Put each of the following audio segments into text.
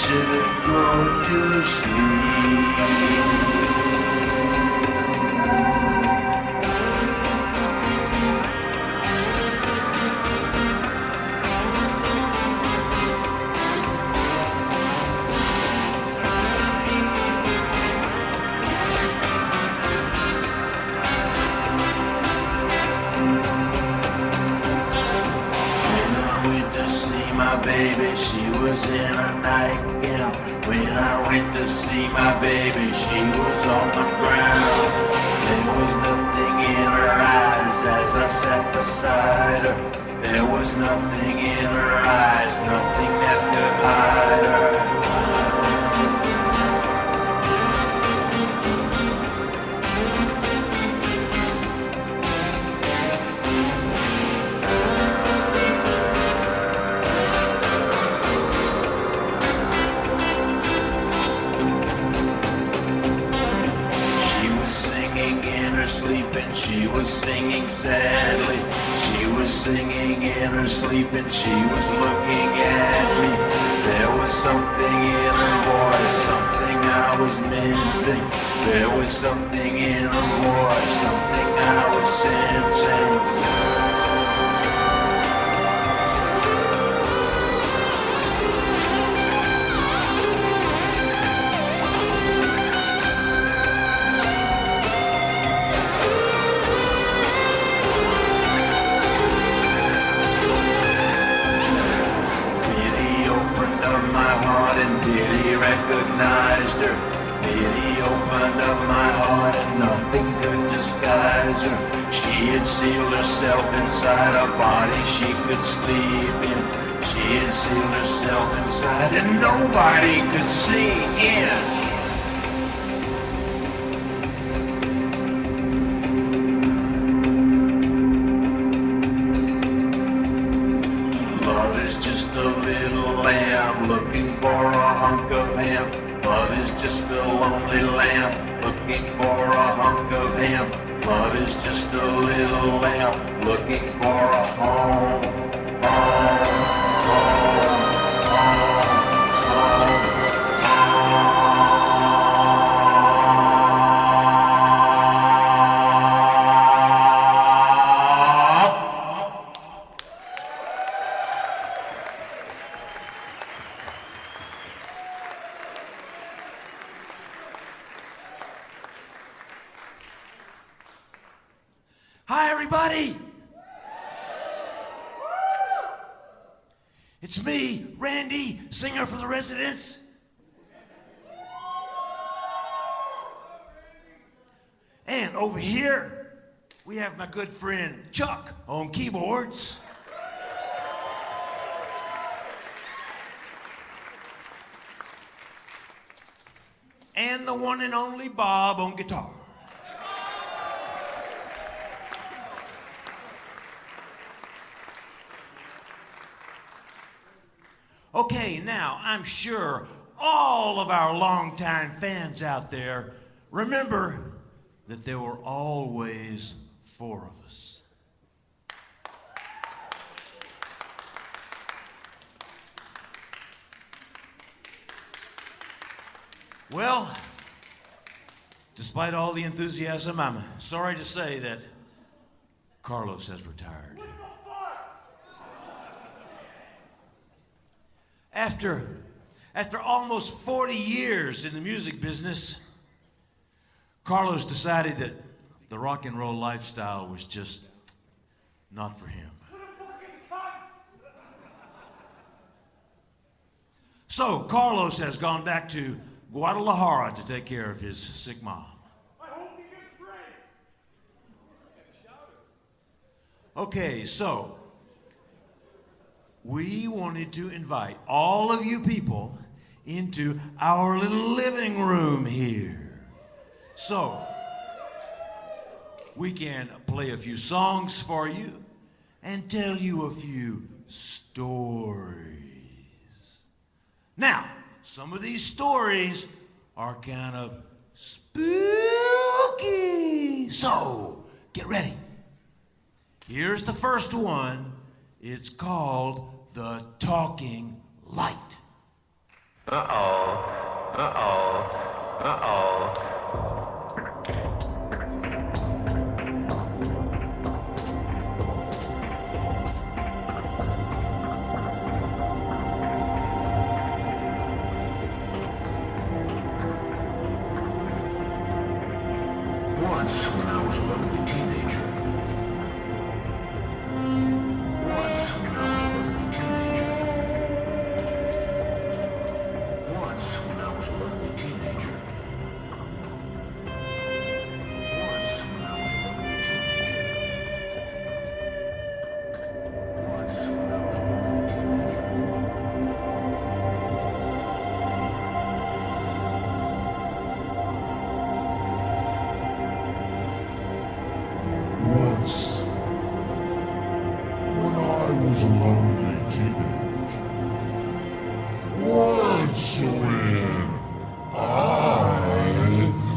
should go to sleep. My baby, she was in a nightgown. When I went to see my baby, she was on the ground. There was nothing in her eyes as I sat beside her. There was nothing in her eyes, nothing that could hide her. Sleeping, she was singing sadly. She was singing in her sleep and she was looking at me. There was something in her voice, something I was missing. There was something in her voice, something I was sensing. Recognized her. Pity opened up my heart and nothing could disguise her. She had sealed herself inside a body she could sleep in. She had sealed herself inside and nobody could see in. Love is just a little lamb looking for a hunk of ham. Love is just a lonely lamb looking for a hunk of ham. Love is just a little lamb looking for a home, home, home, home, home. Hi, everybody. It's me, Randy, singer for the Residents. And over here, we have my good friend Chuck on keyboards. And the one and only Bob on guitar. Okay, now I'm sure all of our longtime fans out there remember that there were always four of us. Well, despite all the enthusiasm, I'm sorry to say that Carlos has retired. After almost 40 years in the music business, Carlos decided that the rock and roll lifestyle was just not for him. So Carlos has gone back to Guadalajara to take care of his sick mom. I hope he gets ready. Okay, so we wanted to invite all of you people into our little living room here. So we can play a few songs for you and tell you a few stories. Now, some of these stories are kind of spooky. So get ready. Here's the first one. It's called The Talking Light. Uh-oh. Uh-oh. Uh-oh. Once, when I was a lonely teenager. Once, when I was a lonely teenager. Once, when I was a lonely teenager. Once, when I was a lonely teenager. Once, when I was a lonely teenager. Once, when I was a lonely teenager. Once, when I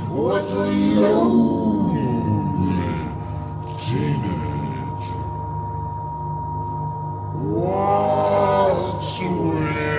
was a lonely teenager. Once, when I was a lonely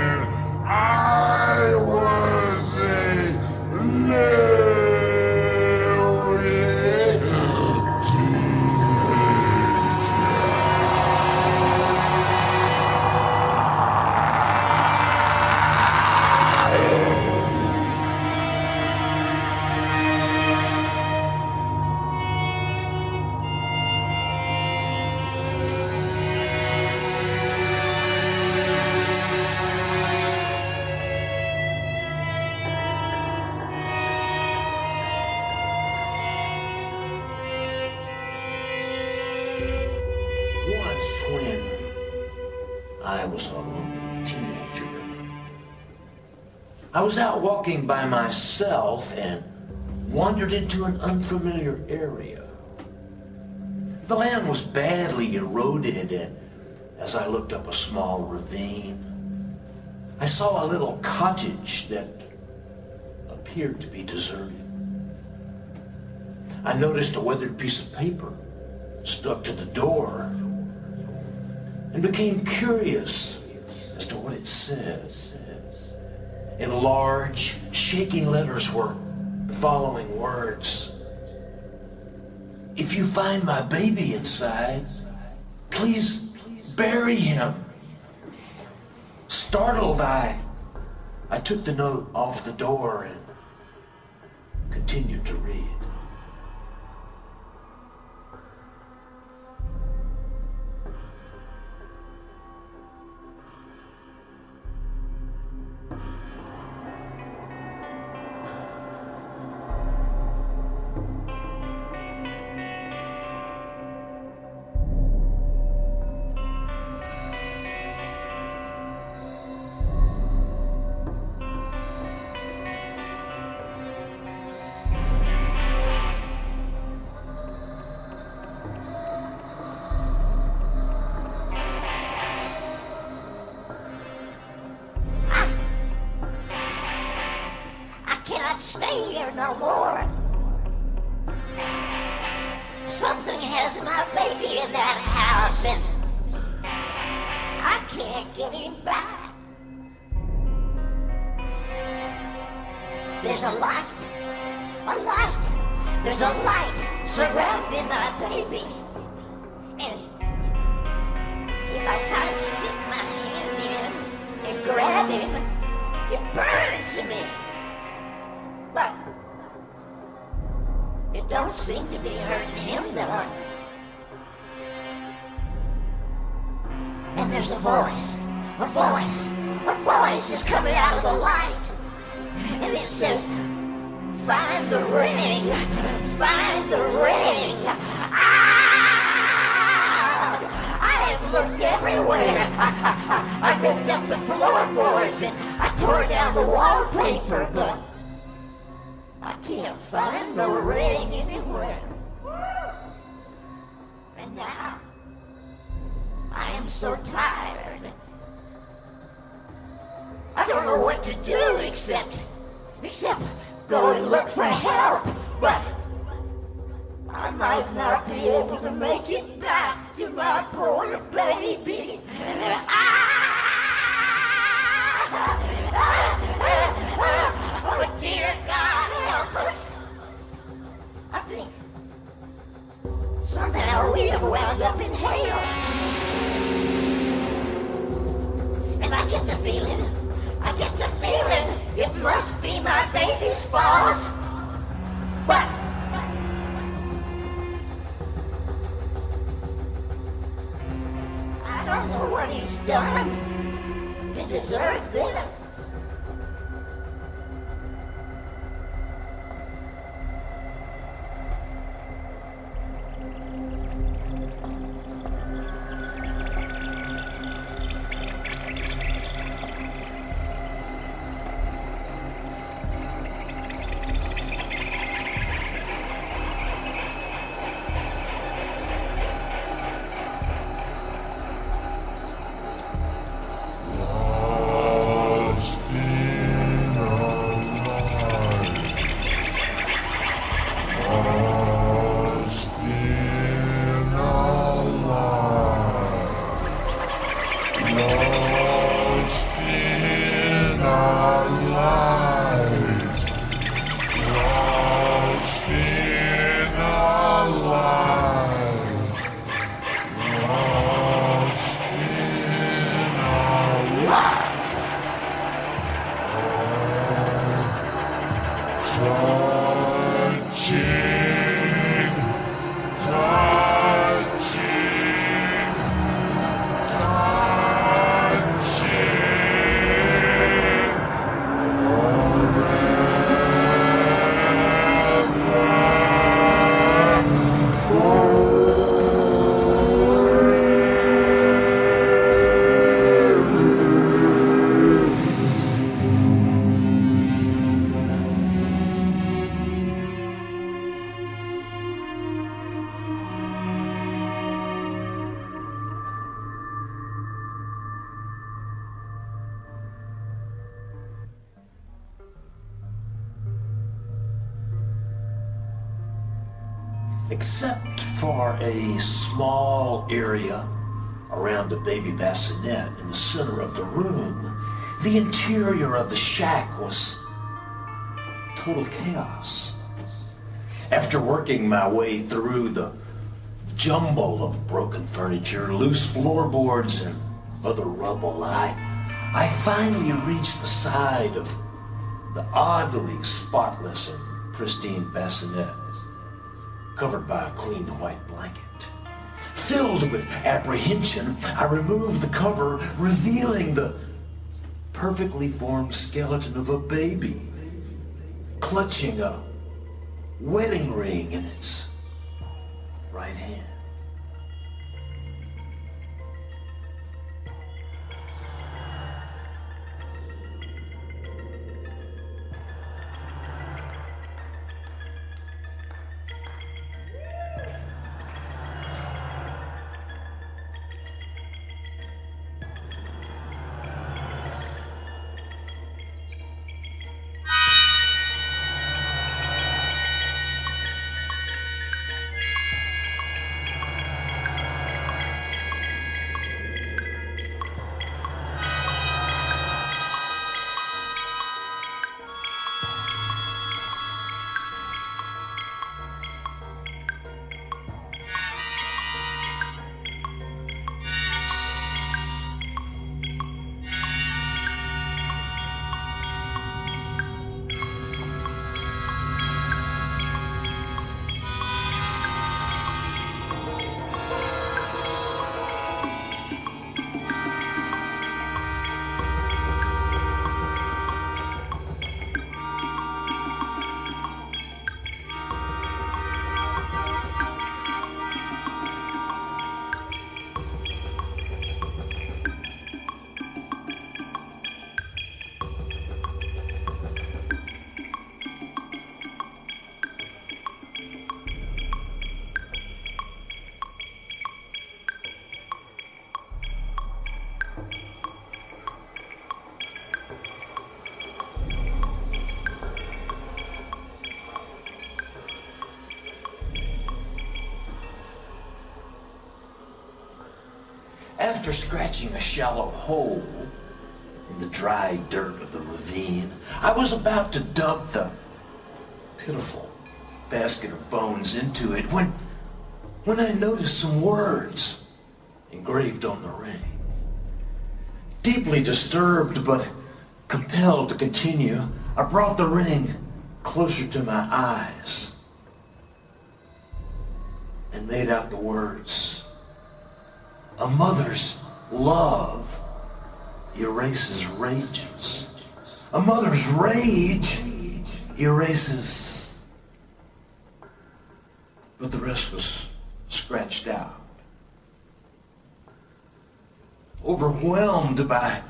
Once, when I was a lonely teenager, I was out walking by myself and wandered into an unfamiliar area. The land was badly eroded, and as I looked up a small ravine, I saw a little cottage that appeared to be deserted. I noticed a weathered piece of paper stuck to the door and became curious as to what it says. In large, shaking letters were the following words: "If you find my baby inside, please bury him." Startled, I took the note off the door and continued to read. Stay here no more. Something has my baby in that house and I can't get him back. There's a light. There's a light surrounding my baby. And if I try to stick my hand in and grab him, it burns me. But it don't seem to be hurting him none. And there's a voice is coming out of the light. And it says, "Find the ring, find the ring." I have looked everywhere. I ripped up the floorboards and I tore down the wallpaper, but I can't find the ring anywhere. And now, I am so tired. I don't know what to do except go and look for help. But I might not be able to make it back to my poor baby. touching, Except for a small area around a baby bassinet in the center of the room, the interior of the shack was total chaos. After working my way through the jumble of broken furniture, loose floorboards, and other rubble, I finally reached the side of the oddly spotless and pristine bassinet, covered by a clean white blanket. Filled with apprehension, I removed the cover, revealing the perfectly formed skeleton of a baby, clutching a wedding ring in its right hand. After scratching a shallow hole in the dry dirt of the ravine, I was about to dump the pitiful basket of bones into it when I noticed some words engraved on the ring. Deeply disturbed but compelled to continue, I brought the ring closer to my eyes and made out the words, "A mother's love erases rages. A mother's rage erases..." But the rest was scratched out. Overwhelmed by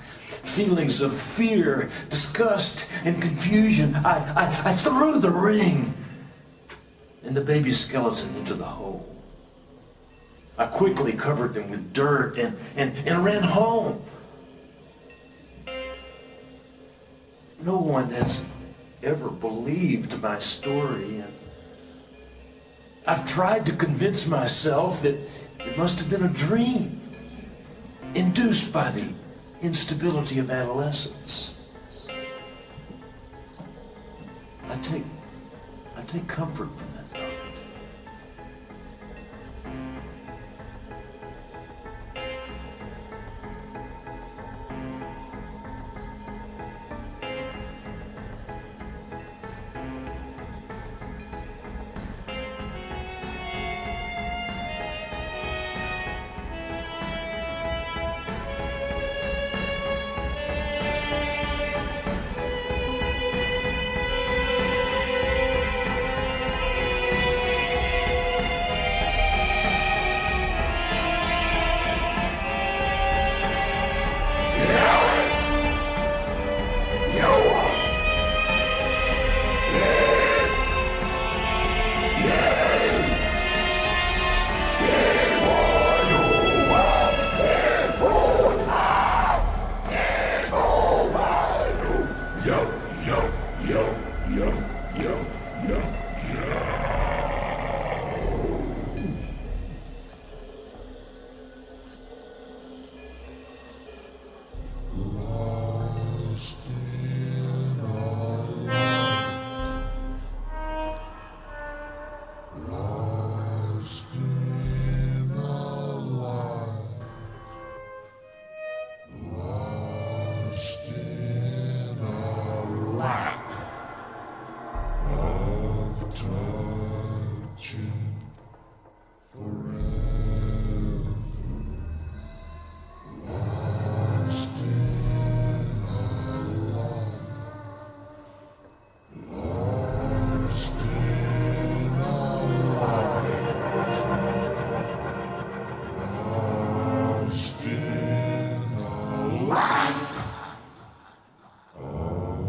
feelings of fear, disgust, and confusion, I threw the ring and the baby skeleton into the hole. I quickly covered them with dirt and ran home. No one has ever believed my story, and I've tried to convince myself that it must have been a dream induced by the instability of adolescence. I take comfort from that thought. yo, yo, yo, yo. Lost in a light. Lost in a light. Lost in a lack of touching forever. Lost in a light. Lost in a light. Lost in a lack of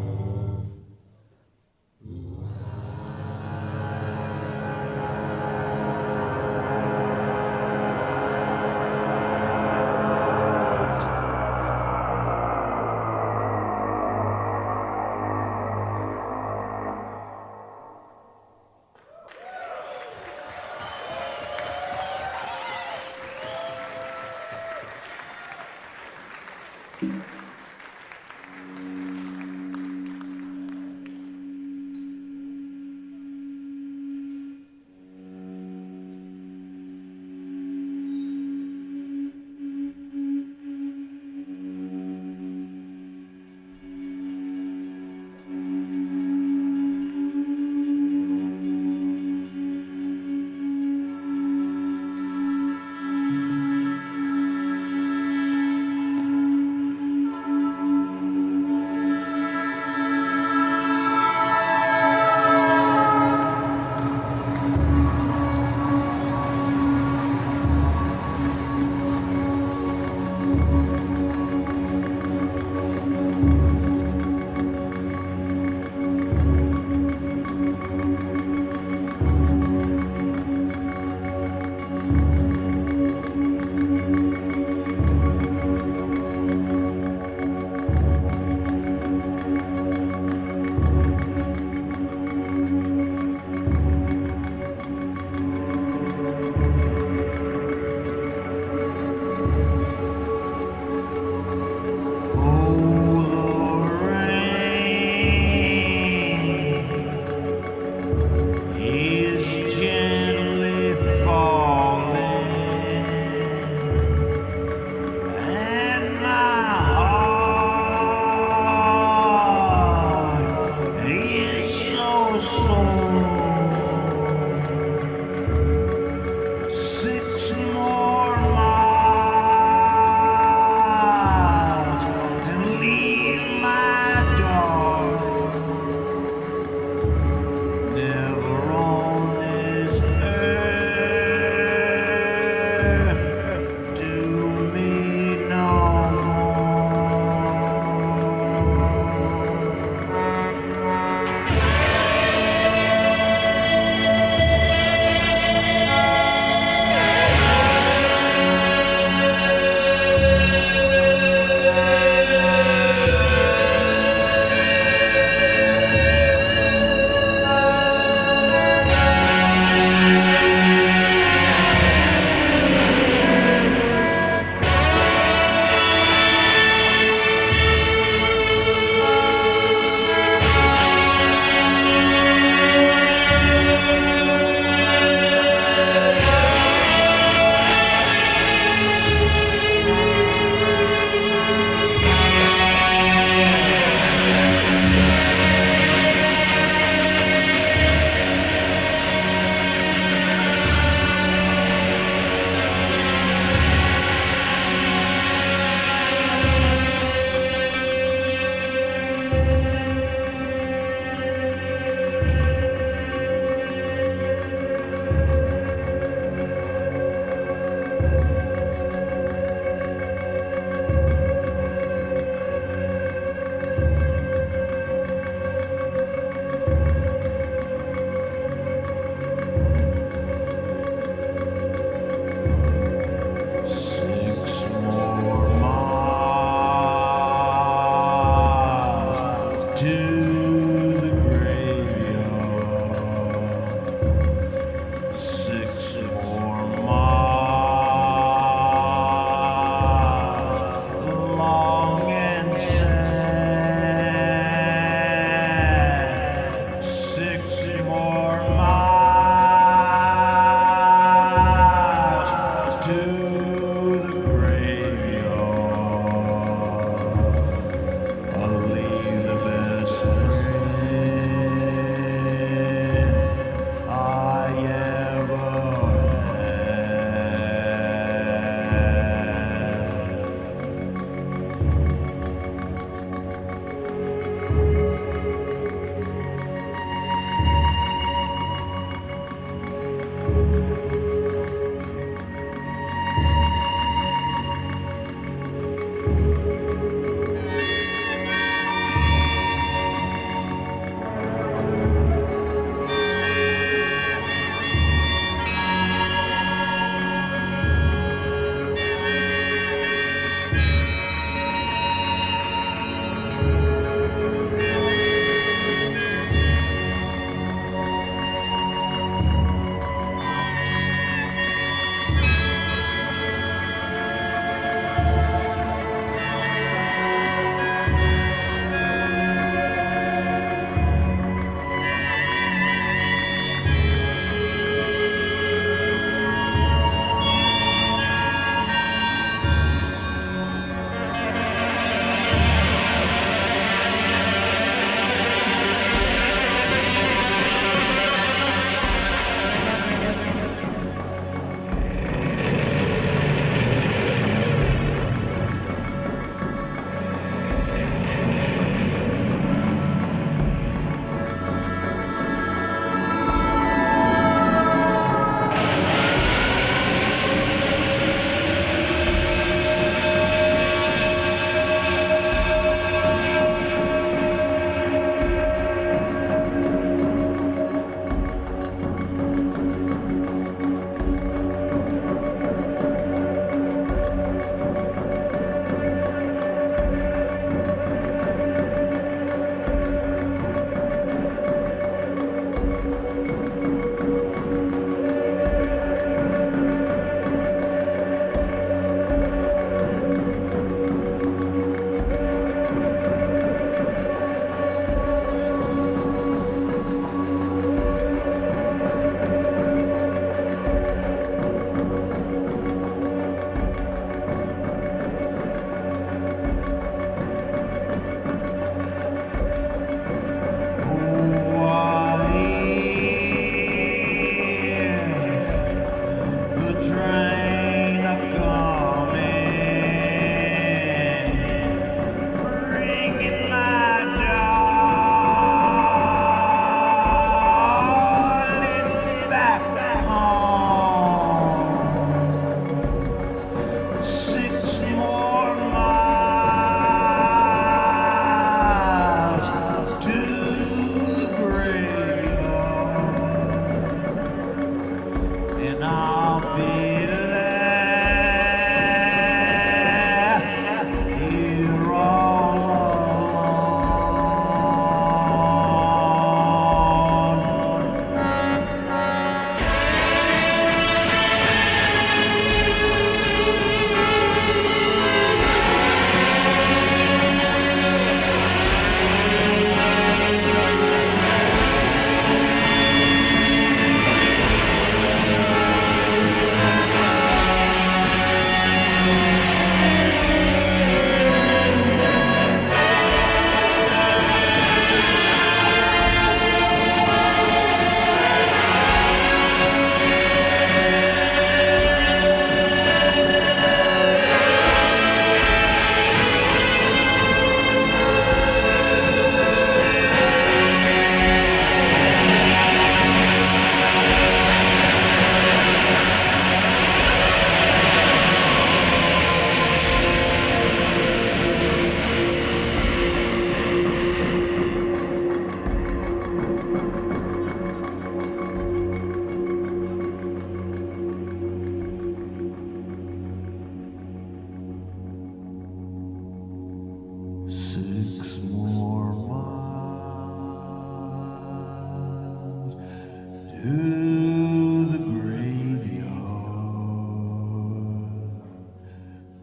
to the graveyard.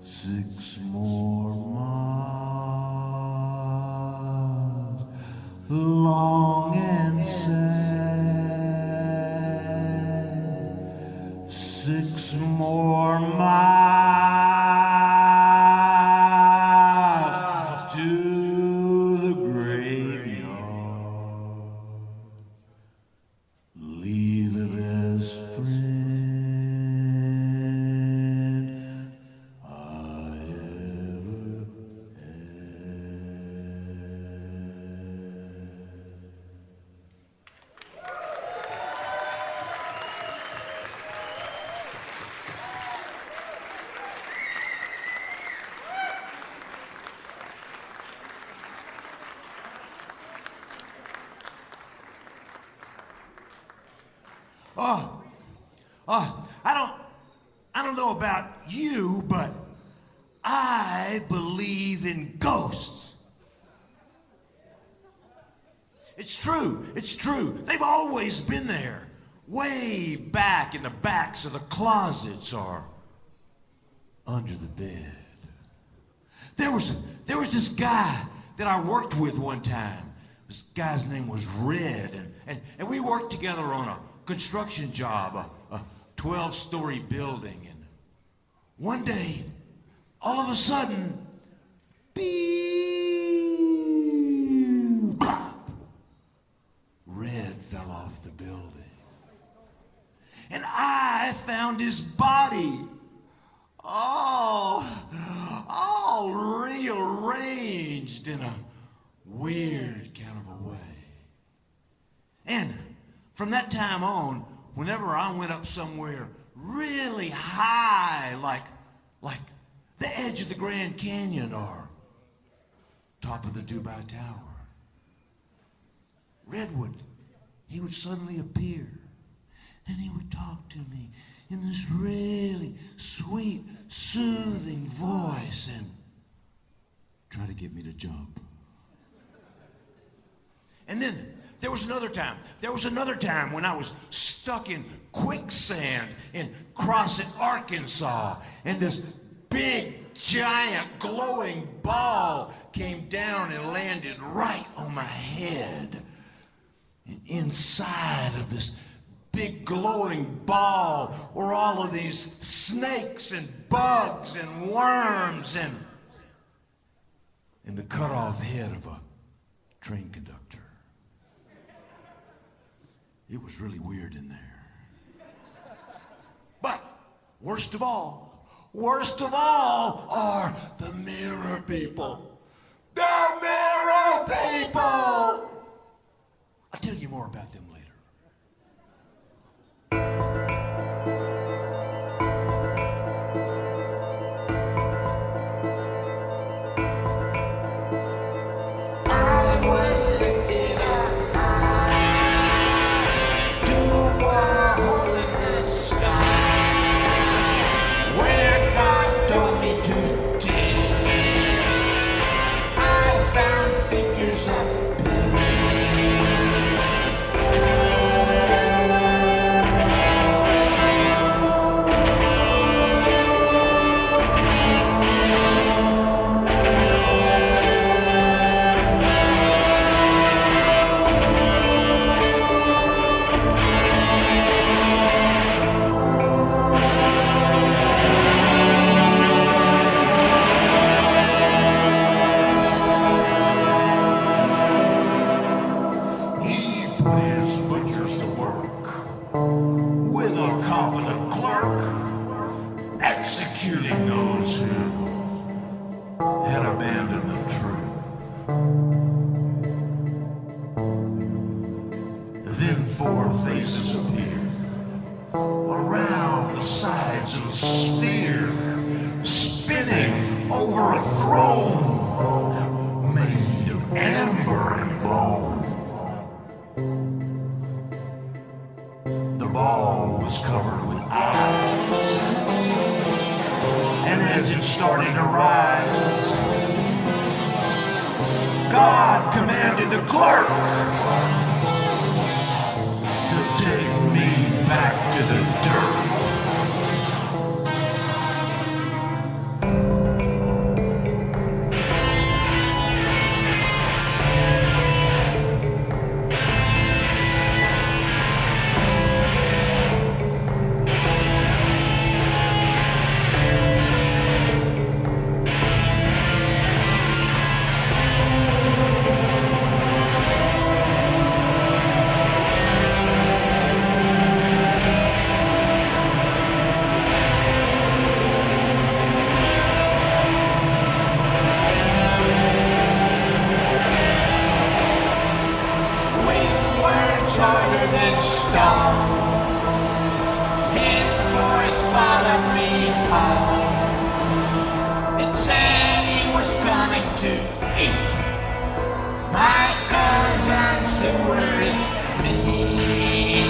6 more miles, long and sad. 6 more miles to the graveyard. Leave the best friend I ever I don't know about you, but I believe in ghosts. It's true. They've always been there, way back in the backs of the closets or under the bed. There was this guy that I worked with one time. This guy's name was Red, and we worked together on a construction job, a 12-story building. And one day, all of a sudden, beep, blop, Red fell off the building. And I found his body all rearranged in a weird kind of a way. And from that time on, whenever I went up somewhere really high, like the edge of the Grand Canyon or top of the Dubai Tower, Redwood, he would suddenly appear and he would talk to me in this really sweet, soothing voice and try to get me to jump. And then there was another time when I was stuck in quicksand in Crossett, Arkansas, and this big, giant, glowing ball came down and landed right on my head. And inside of this big glowing ball were all of these snakes and bugs and worms and the cut off head of a train conductor. It was really weird in there. But worst of all are the mirror people. The mirror people! I'll tell you more about them later. I was looking up to a hole in the sky where God told me to dig. I found figures of executing those who had abandoned the truth. Then 4 faces appeared around the sides of the sphere, spinning over a throne made of amber and bone. The ball was covered with eyes, and as it started to rise, God commanded the clerk to take me harder than stone. His voice followed me home. It said he was coming to eat my cousins who were his meat.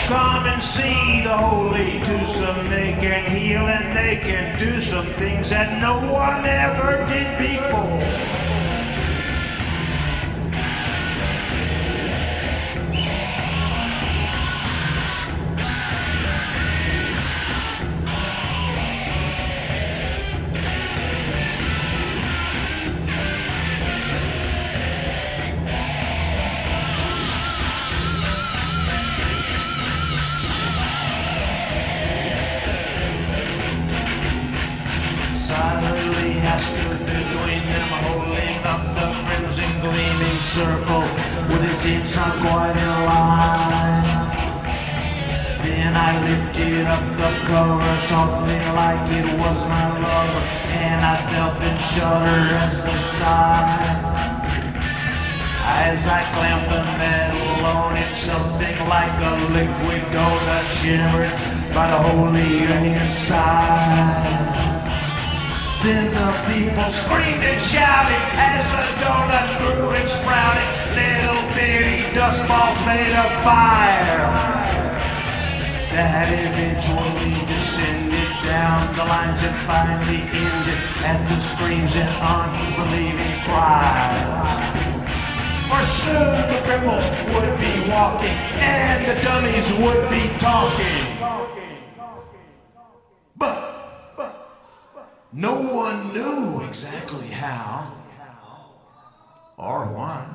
Come and see the holy twosome. They can heal and they can do some things that no one ever did before. Silently I stood between them, holding up the crimson gleaming circle with its inch not quite in line. Then I lifted up the cover softly like it was my lover, and I felt them shudder as they sighed. As I clamped the metal on it, something like a liquid gold that shimmered by the holy union side. Then the people screamed and shouted as the donut grew and sprouted, little bitty dust balls made of fire that eventually descended down the lines and finally ended at the screams and unbelieving cries. For soon the cripples would be walking and the dummies would be talking. But no one knew exactly how or why.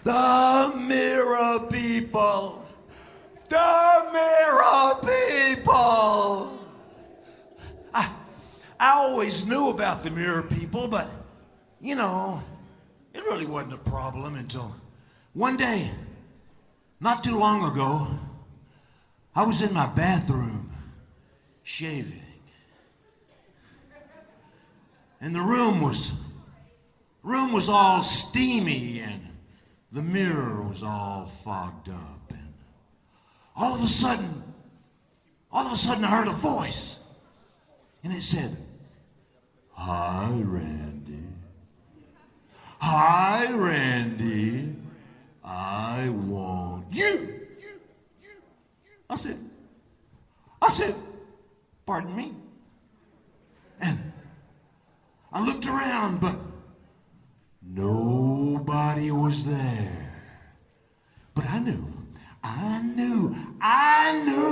The mirror people. The mirror people. I always knew about the mirror people, but, you know, it really wasn't a problem until one day, not too long ago, I was in my bathroom shaving. And the room was all steamy and the mirror was all fogged up. And all of a sudden I heard a voice. And it said, "Hi, Randy. Hi, Randy. I want you." I said, "Pardon me?" And I looked around, but nobody was there. But I knew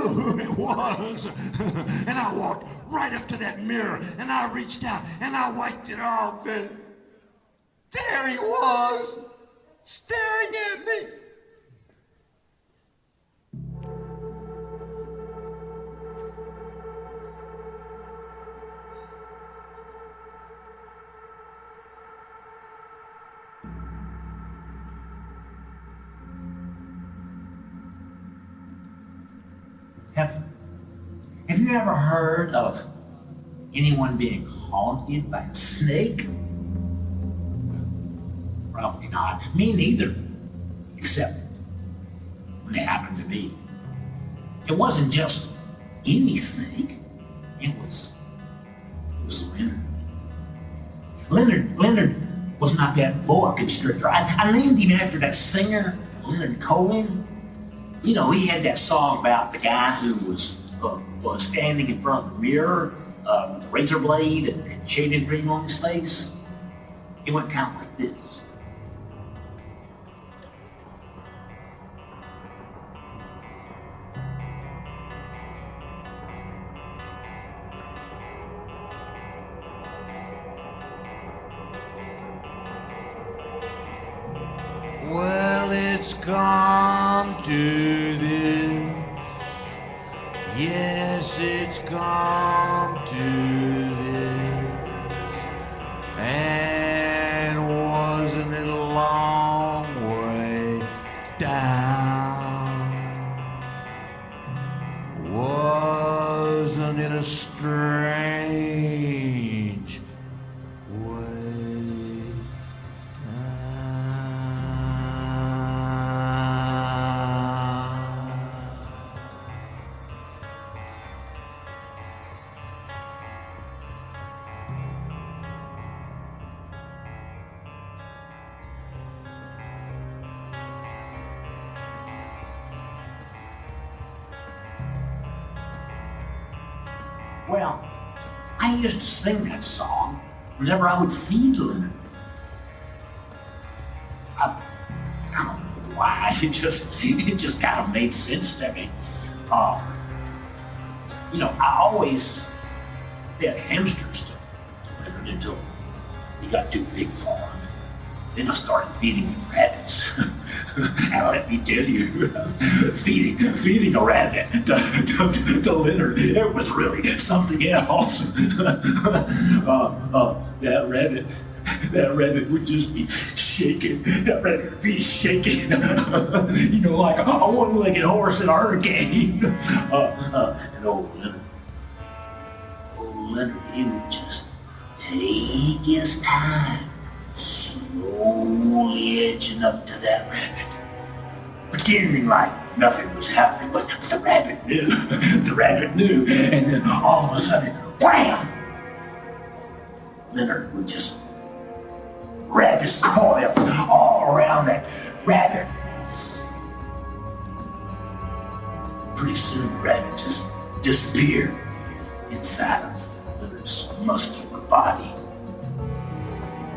who it was. And I walked right up to that mirror, and I reached out, and I wiped it off, and there he was, staring at me. Have you ever heard of anyone being haunted by a snake? Probably not. Me neither. Except when it happened to me. It wasn't just any snake. It was Leonard. Leonard was not that boa constrictor. I named him after that singer, Leonard Cohen. You know, he had that song about the guy who was standing in front of the mirror with a razor blade and shaded cream on his face. It went kind of like this. Well, it's come to this. Yes, it's come to this. And wasn't it a long way down? Wasn't it a strange way down? Well, I used to sing that song whenever I would feed Leonard. I don't know why. It just kind of made sense to me. You know, I always fed hamsters to Leonard until he got too big for him. Then I started feeding him rabbits. And let me tell you, feeding a rabbit to Leonard, it was really something else. That rabbit would just be shaking. That rabbit would be shaking. You know, like a one-legged horse in a hurricane. And old Leonard, he would just take his time, slowly edging up to that rabbit, pretending like nothing was happening, but the rabbit knew. The rabbit knew, and then all of a sudden, wham! Leonard would just wrap his coils all around that rabbit. pretty soon the rabbit just disappeared inside of Leonard's muscular body.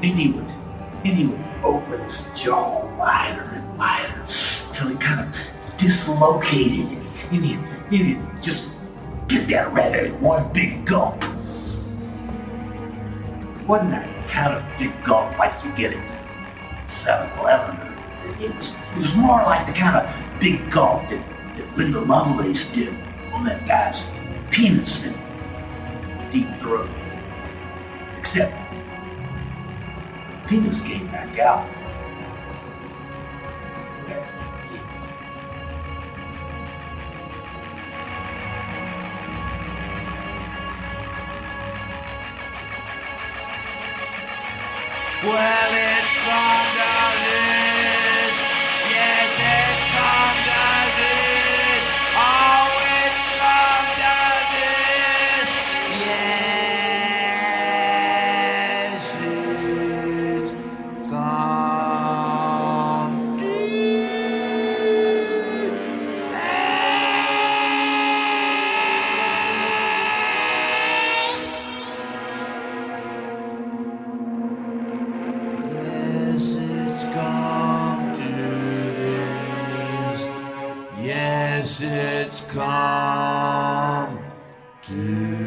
And he would open his jaw wider and wider till he kind of dislocated it. And he'd just get that rabbit in one big gulp. Wasn't that kind of big gulp like you get at 7-Eleven? It was more like the kind of big gulp that Linda Lovelace did on that guy's penis and deep throat. Except the penis came back out. Well, it's come to this. Yes, it's come to this. Oh, it's come to this. Yes, it's come to Yes, it's come to this. Yes, it's come to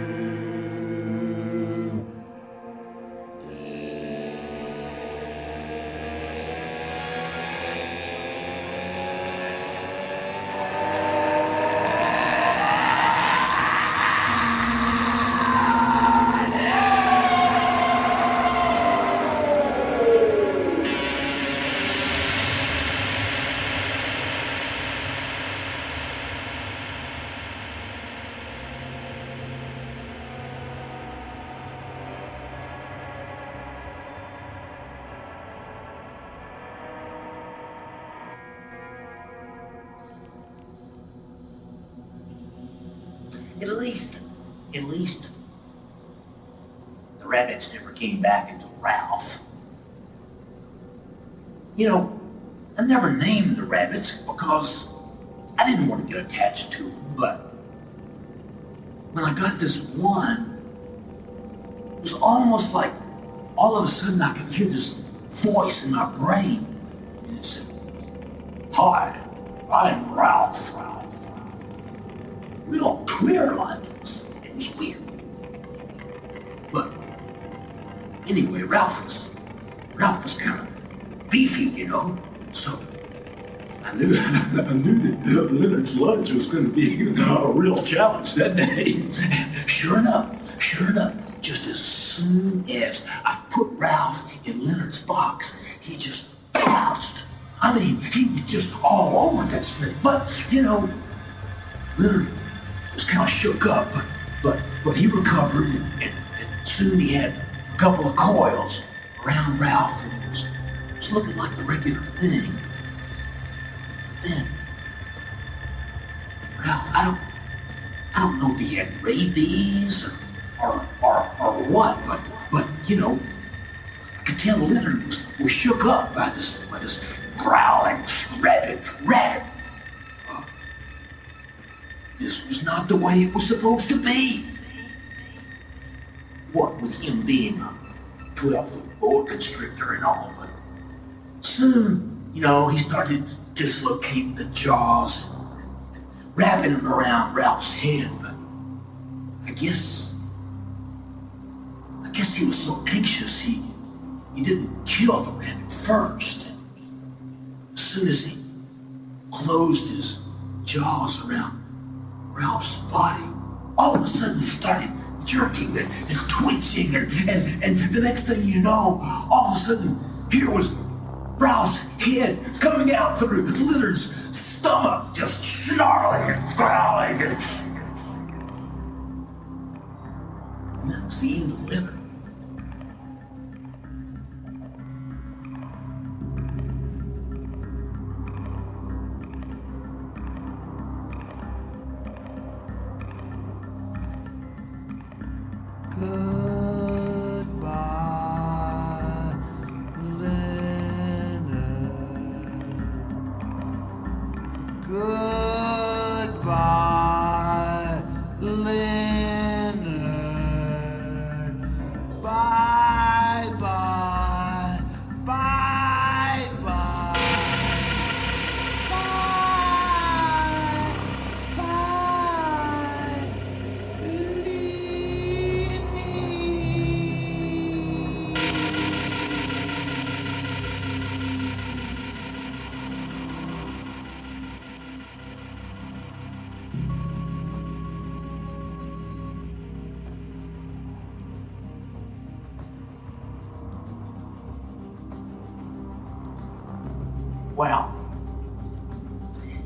At least, the rabbits never came back until Ralph. You know, I never named the rabbits because I didn't want to get attached to them, but when I got this one, it was almost like all of a sudden I could hear this voice in my brain. And it said, "Hi, I'm Ralph." Real clear like it was weird. But anyway, Ralph was kind of beefy, you know. So I knew that Leonard's lunch was going to be a real challenge that day. Sure enough, just as soon as I put Ralph in Leonard's box, he just bounced. I mean, he was just all over that snake. But you know, Leonard was kind of shook up, but he recovered, and soon he had a couple of coils around Ralph, and it was looking like the regular thing. But then, Ralph, I don't know if he had rabies or what, but you know, I could tell Leonard was shook up by this growling rabbit. This was not the way it was supposed to be. What with him being a 12-foot boa constrictor and all, but soon, you know, he started dislocating the jaws and wrapping them around Ralph's head, but I guess he was so anxious he didn't kill the rabbit first. And as soon as he closed his jaws around Ralph's body, all of a sudden he started jerking and twitching, and the next thing you know, all of a sudden, here was Ralph's head coming out through Leonard's stomach, just snarling and growling. And that was the end of Leonard. Goodbye, Leonard. Goodbye.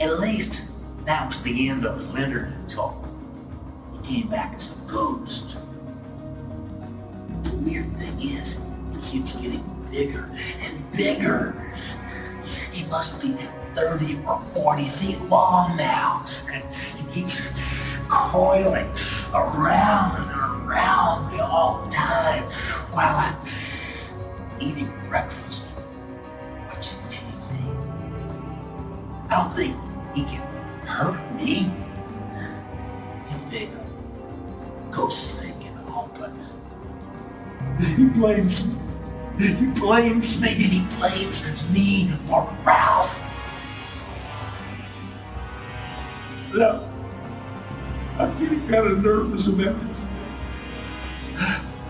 At least that was the end of Leonard until he came back as a ghost. The weird thing is, he keeps getting bigger and bigger. He must be 30 or 40 feet long now. And he keeps coiling around and around me all the time while I'm eating breakfast, watching TV. I don't think he can hurt me. He'll be a ghost snake in a home, but he blames me. He blames me, and he blames me for Ralph. No, I'm getting kind of nervous about this.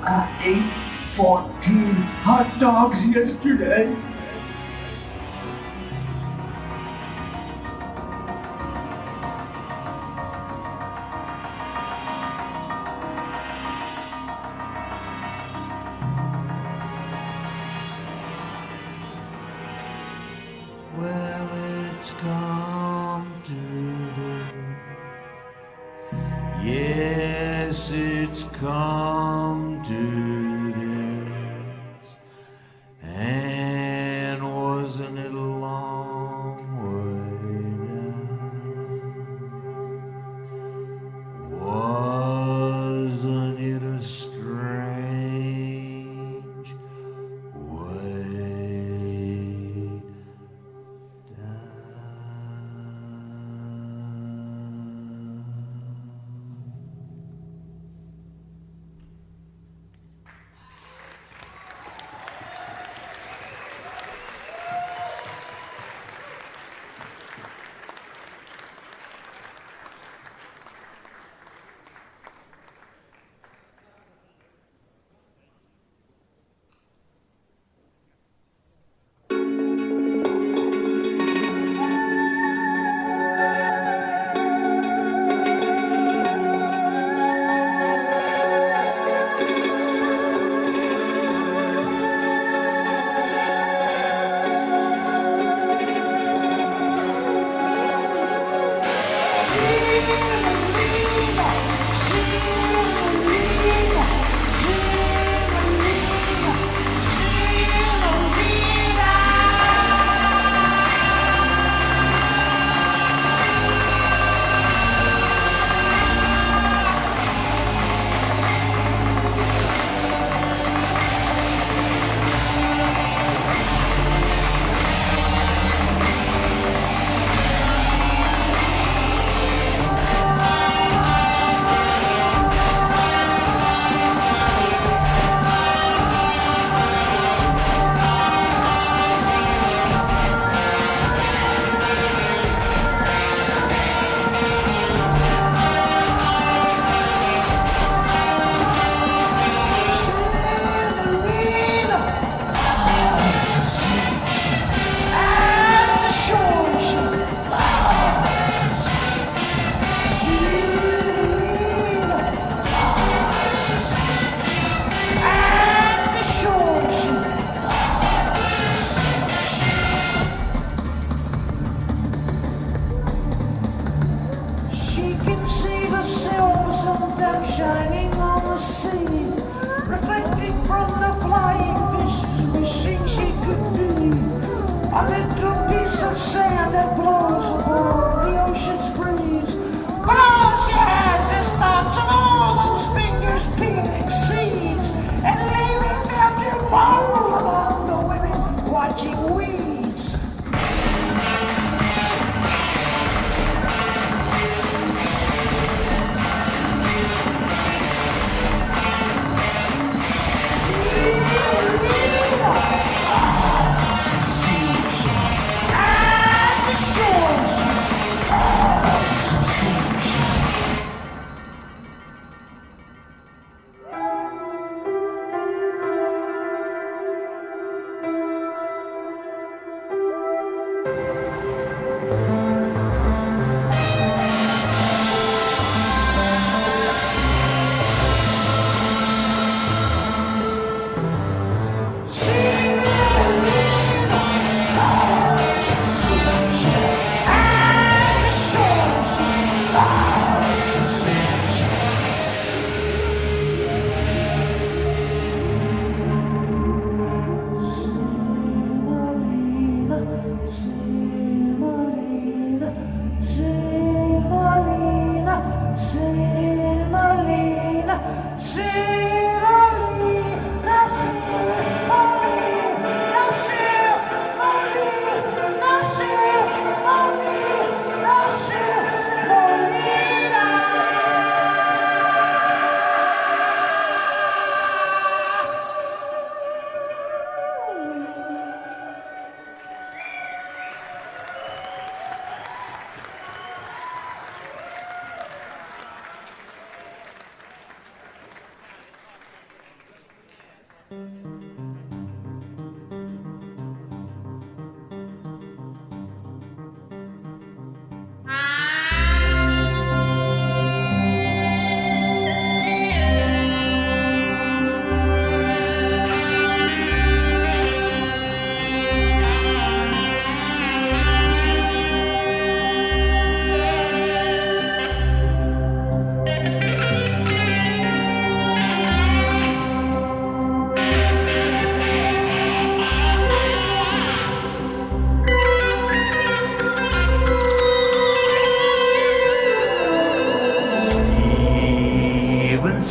I ate 14 hot dogs yesterday. Well, it's come to this. Yes, it's come to this. And wasn't it a long way down? Wasn't it a strange way?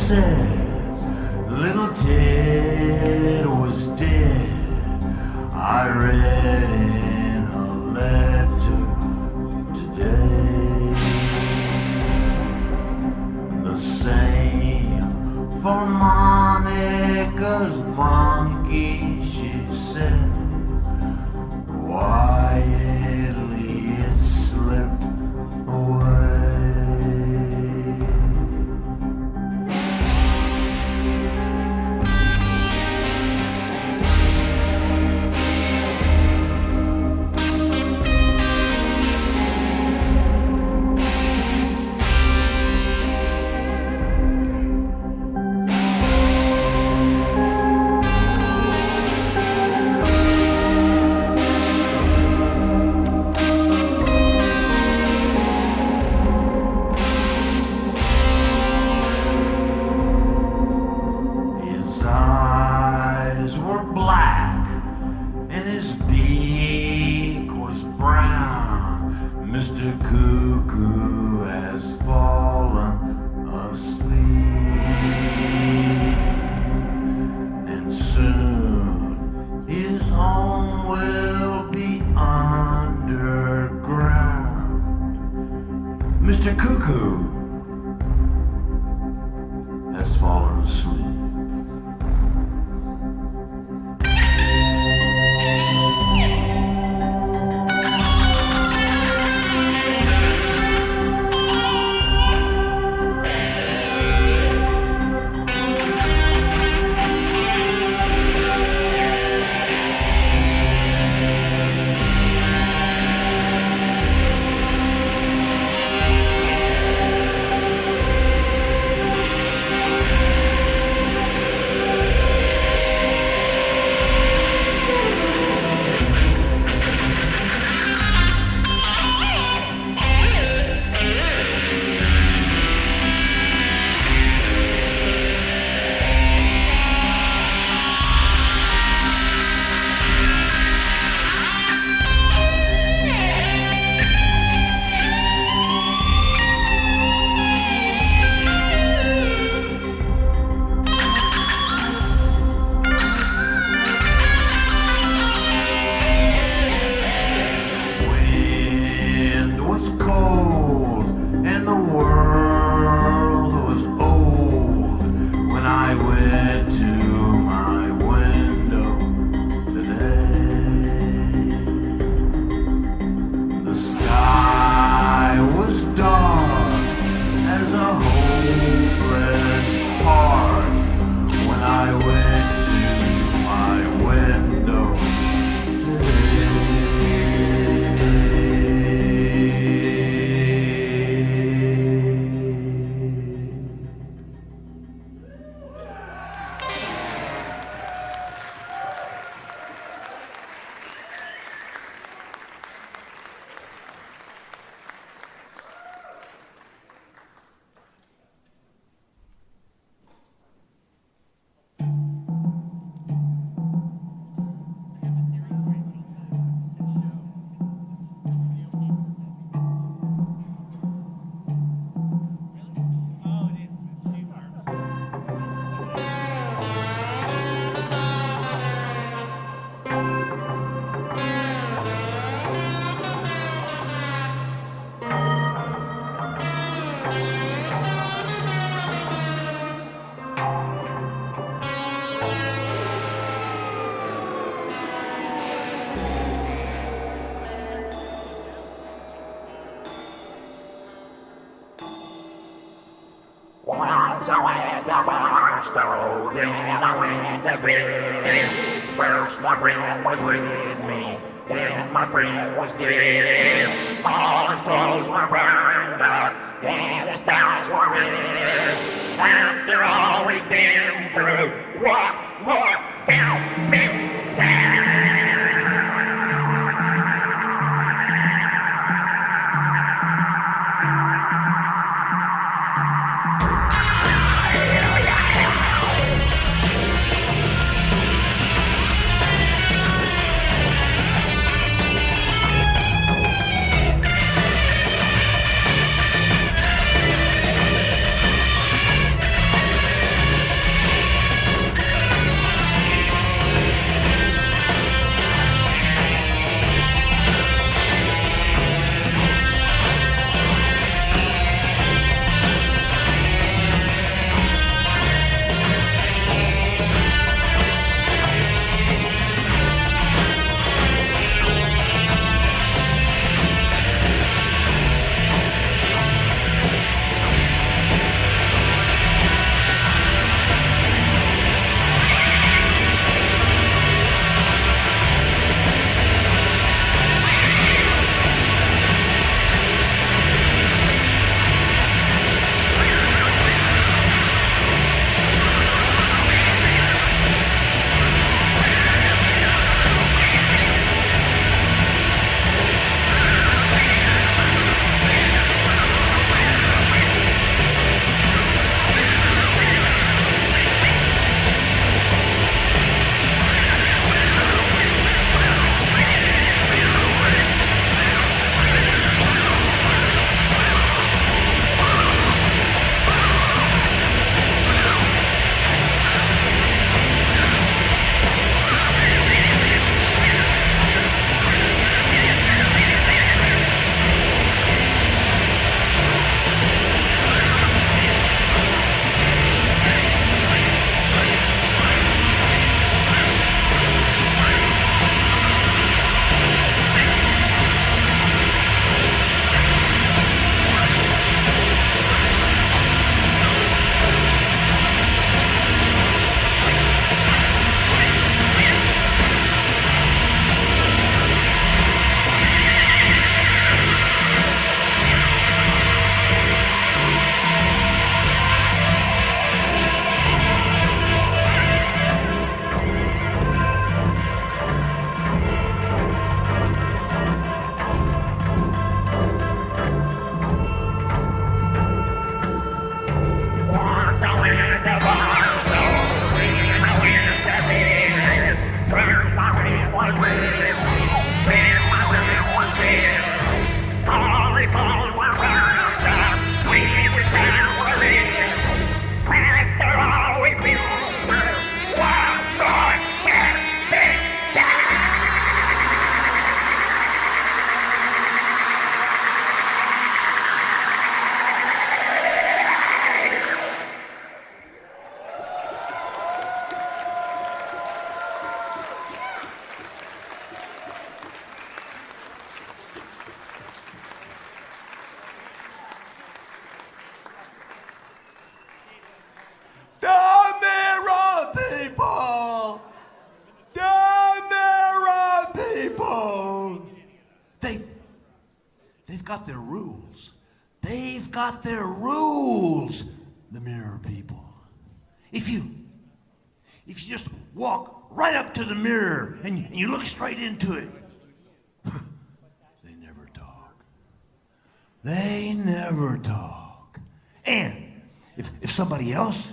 said little Ted was dead. I read in a letter today. The same for Monica's monkey, she said. Quietly it slipped away. His eyes were black and his beak was brown. Mr. Cuckoo has fallen asleep, and soon his home will be underground. Mr. Cuckoo has fallen asleep. Wind was cold and the world was old when I went to my window today. The sky was dark as a hopeless heart when I went to my window Once I went to Barstow, then I went to bed. First my friend was with me, then my friend was dead. All his clothes were burned out, and his pants were red. After all we've been through, what more can be done? got their rules. They've got their rules, the mirror people. If you just walk right up to the mirror and you look straight into it, they never talk. They never talk. And if somebody else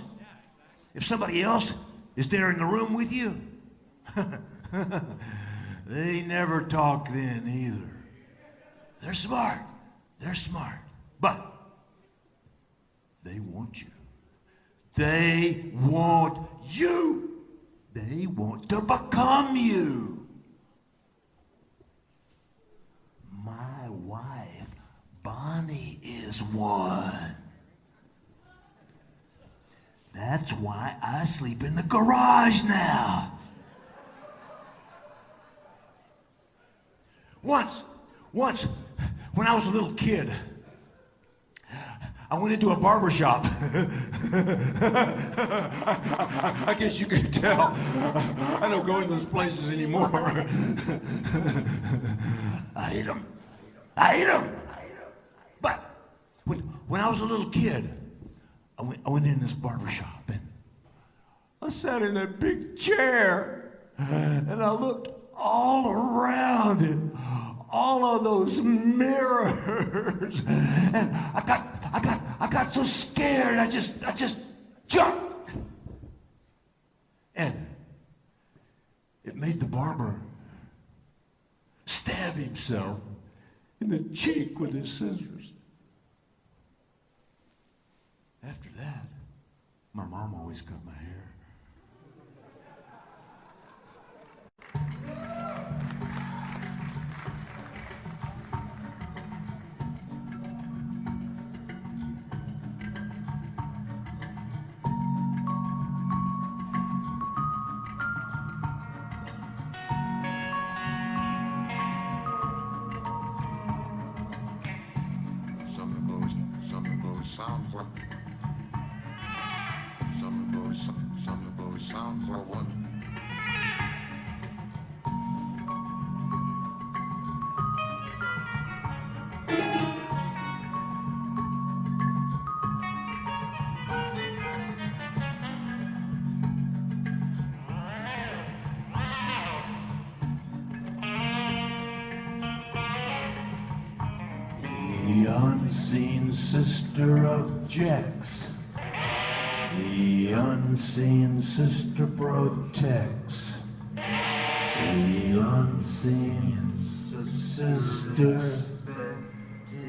is there in the room with you, they never talk then either. They're smart. They're smart. But they want you. They want you. They want to become you. My wife, Bonnie, is one. That's why I sleep in the garage now. Once, when I was a little kid, I went into a barber shop. I guess you can tell. I don't go in those places anymore. I hate them. But when I was a little kid, I went in this barber shop and I sat in that big chair and I looked all around it. All of those mirrors, and I got so scared. I just jumped, and it made the barber stab himself in the cheek with his scissors. After that, my mom always cut my hair. The unseen sister objects. The unseen sister protects. The unseen sister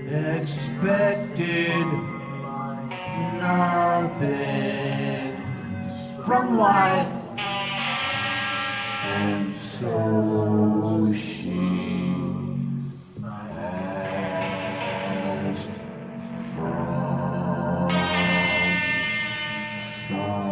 expected nothing from life, and so she asked from some.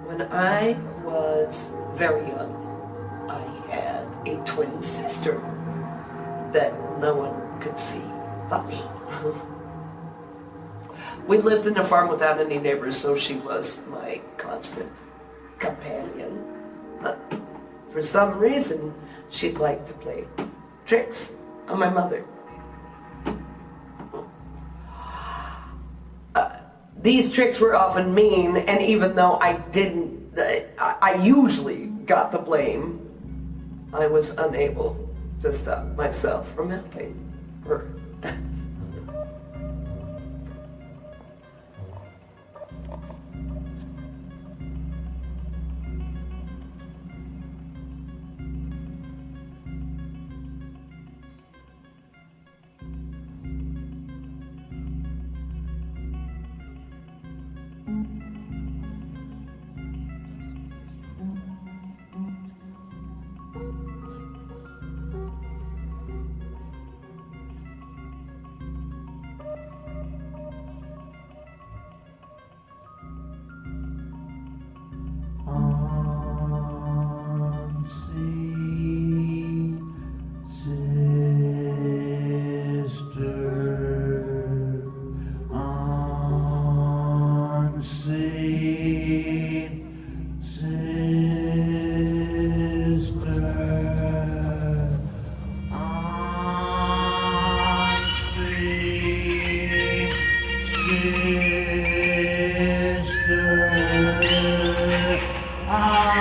When I was very young, I had a twin sister that no one could see but me. We lived in a farm without any neighbors, so she was my constant companion. But for some reason, she'd like to play tricks on my mother. These tricks were often mean, and even though I usually got the blame, I was unable to stop myself from helping her. unseen sister, unseen sister, unseen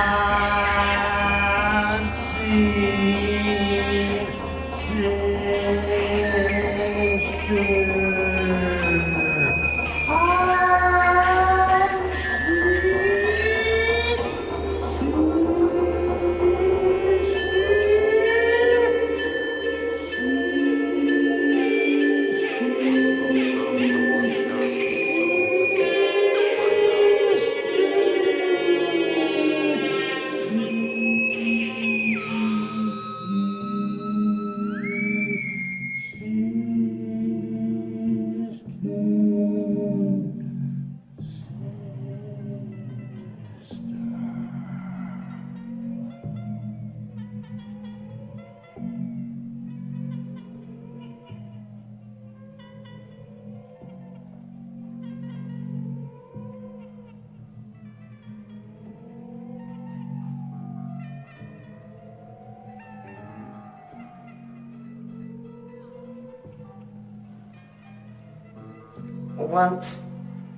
Once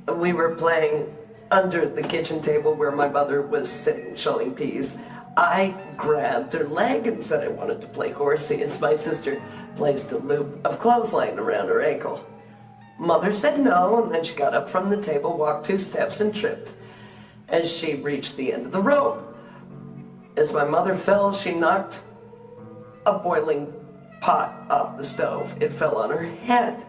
we were playing under the kitchen table where my mother was sitting shelling peas. I grabbed her leg and said I wanted to play horsey as my sister placed a loop of clothesline around her ankle. Mother said no, and then she got up from the table, walked 2 steps, and tripped as she reached the end of the rope. As my mother fell, she knocked a boiling pot off the stove. It fell on her head.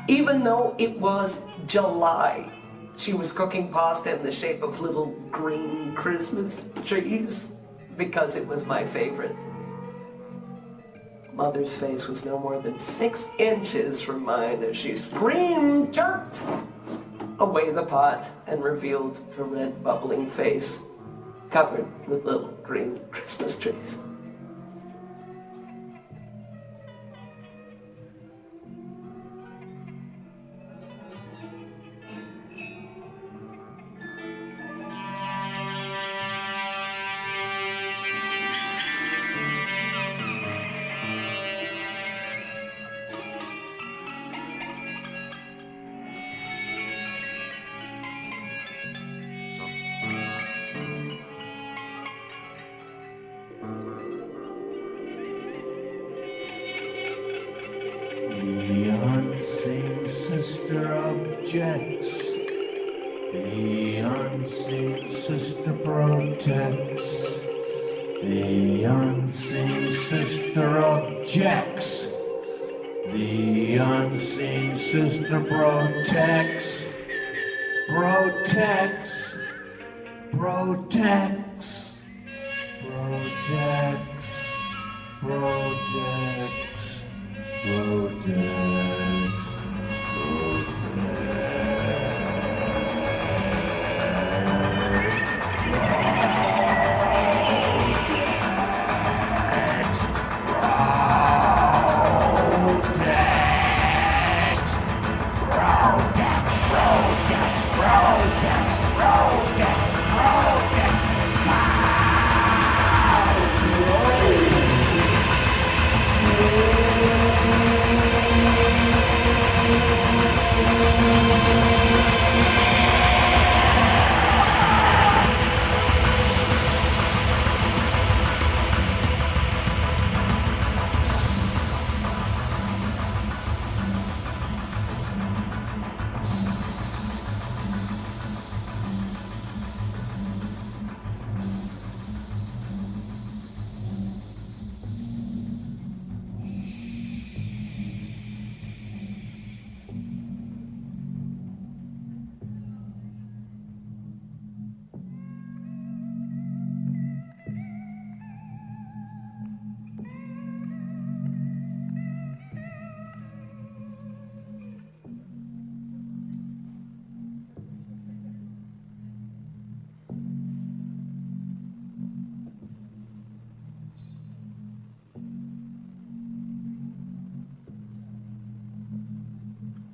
Even though it was July, she was cooking pasta in the shape of little green Christmas trees because it was my favorite. Mother's face was no more than 6 inches from mine as she screamed, jerked away the pot, and revealed her red bubbling face covered with little green Christmas trees. The unseen sister objects. The unseen sister protects. The unseen sister objects. The unseen sister protects. Protects. Protects. Protects. Protects. Protects. Protects.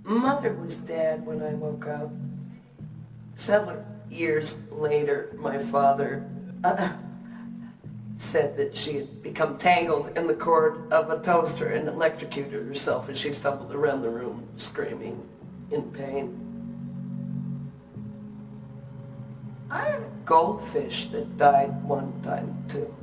Mother was dead when I woke up. Several years later, my father said that she had become tangled in the cord of a toaster and electrocuted herself as she stumbled around the room screaming in pain. I had a goldfish that died one time too.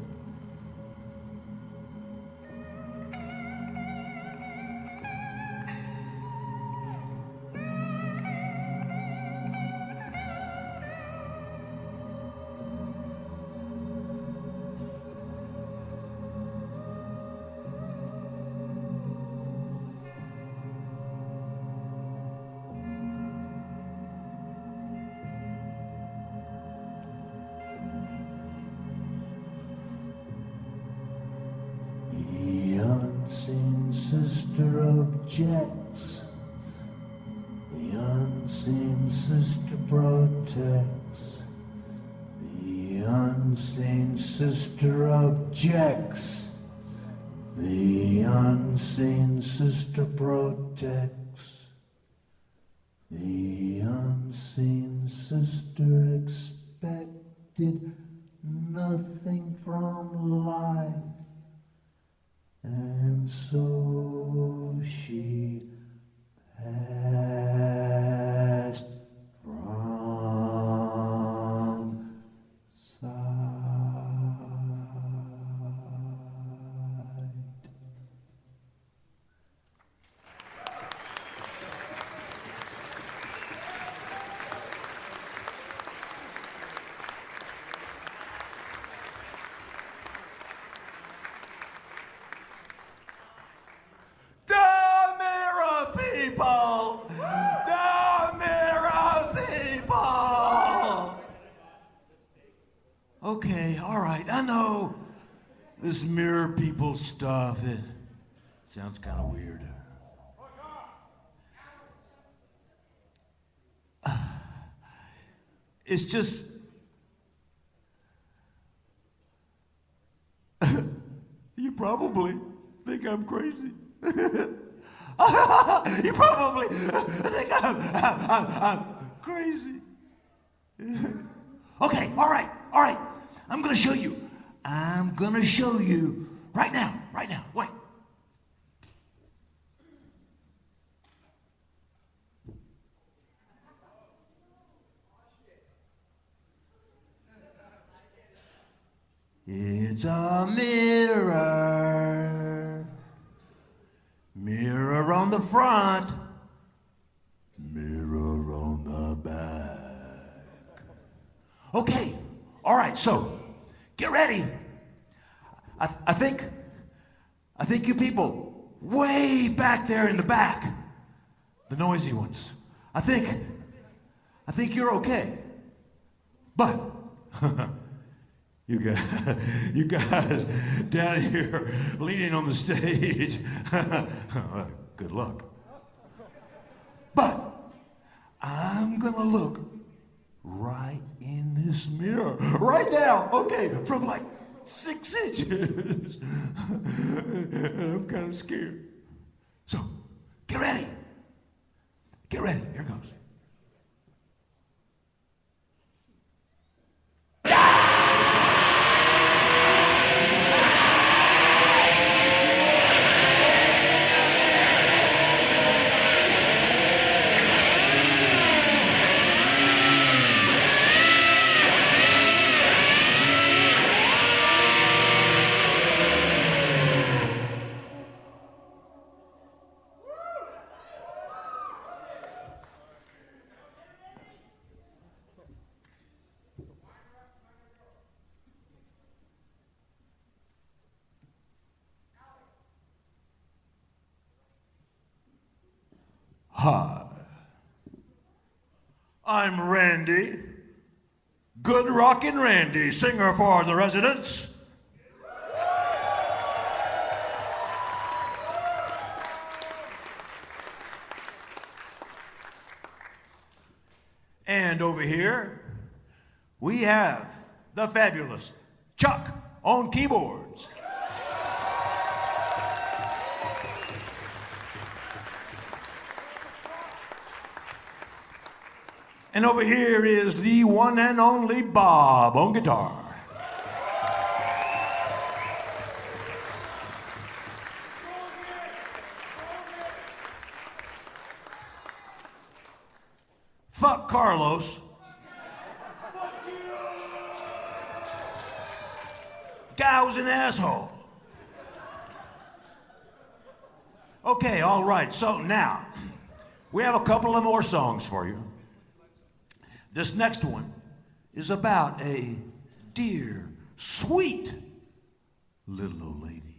The unseen sister objects. The unseen sister protects. The unseen sister objects. The unseen sister protects. The unseen sister expected nothing from life. And so she passed from sight. The mirror people! The mirror people! Okay, all right, I know this mirror people stuff, it sounds kind of weird. It's just... you probably think I'm crazy. You probably think I'm crazy. Okay, all right. I'm gonna show you. Right now. Wait. It's a mirror. Mirror on the front. Mirror on the back. Okay. All right. So, get ready. I think you people way back there in the back, the noisy ones. I think you're okay. But you guys down here leaning on the stage, good luck. But I'm gonna look right in this mirror right now, okay, from like 6 inches. I'm kind of scared. So, get ready. Here goes. Hi, I'm Randy, Good Rockin' Randy, singer for the residents. And over here, we have the fabulous Chuck on keyboards. And over here is the one and only Bob on guitar. Fuck Carlos. Guy was an asshole. Okay, all right. So now, we have a couple of more songs for you. This next one is about a dear, sweet little old lady.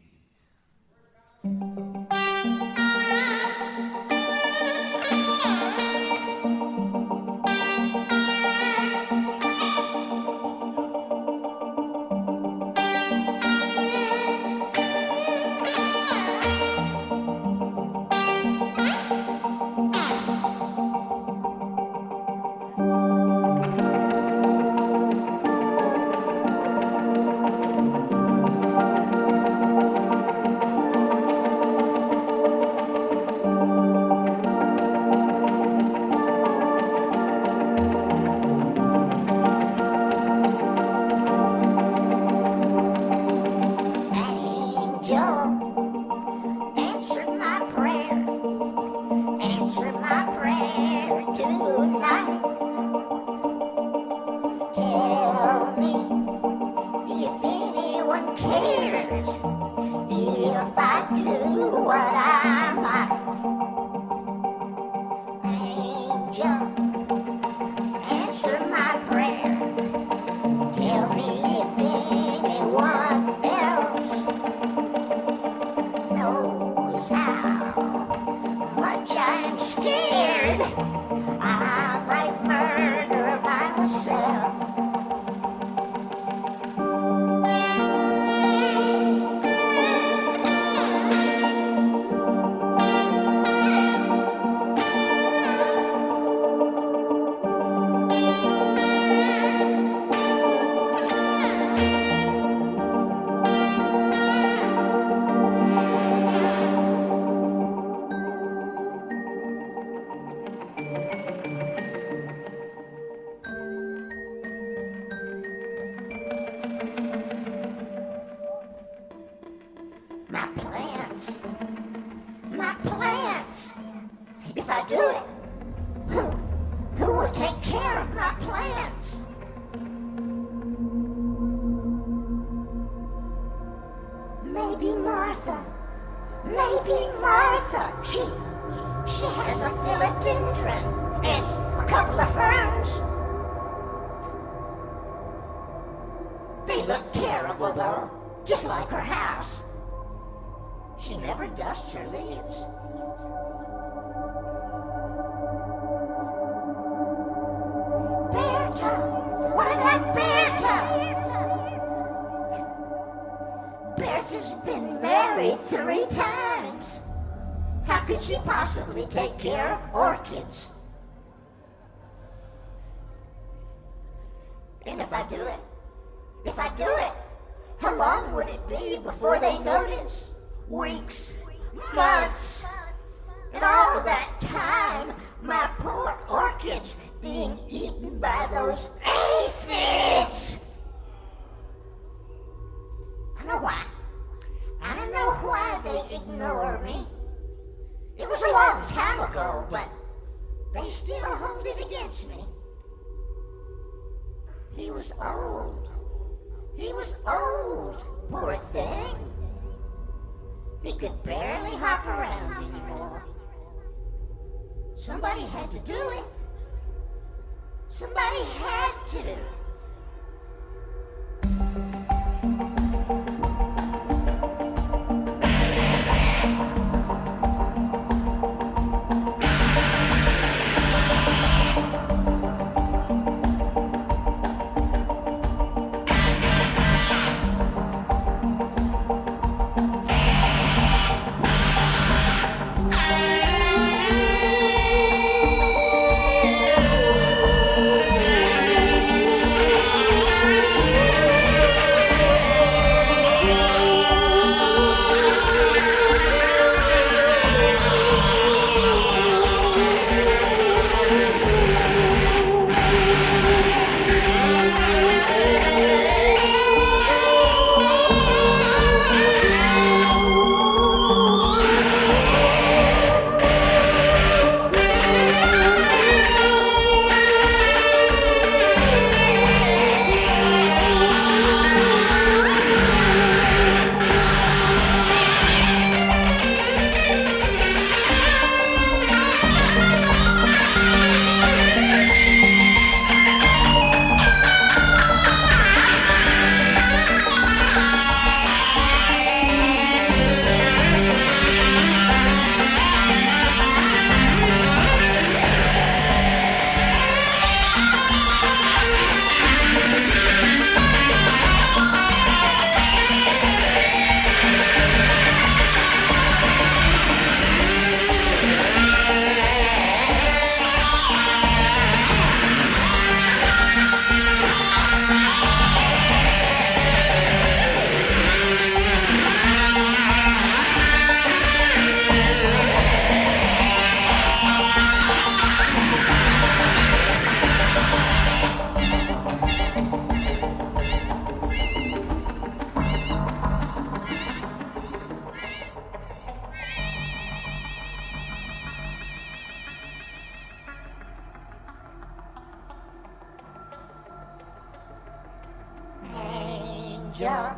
John,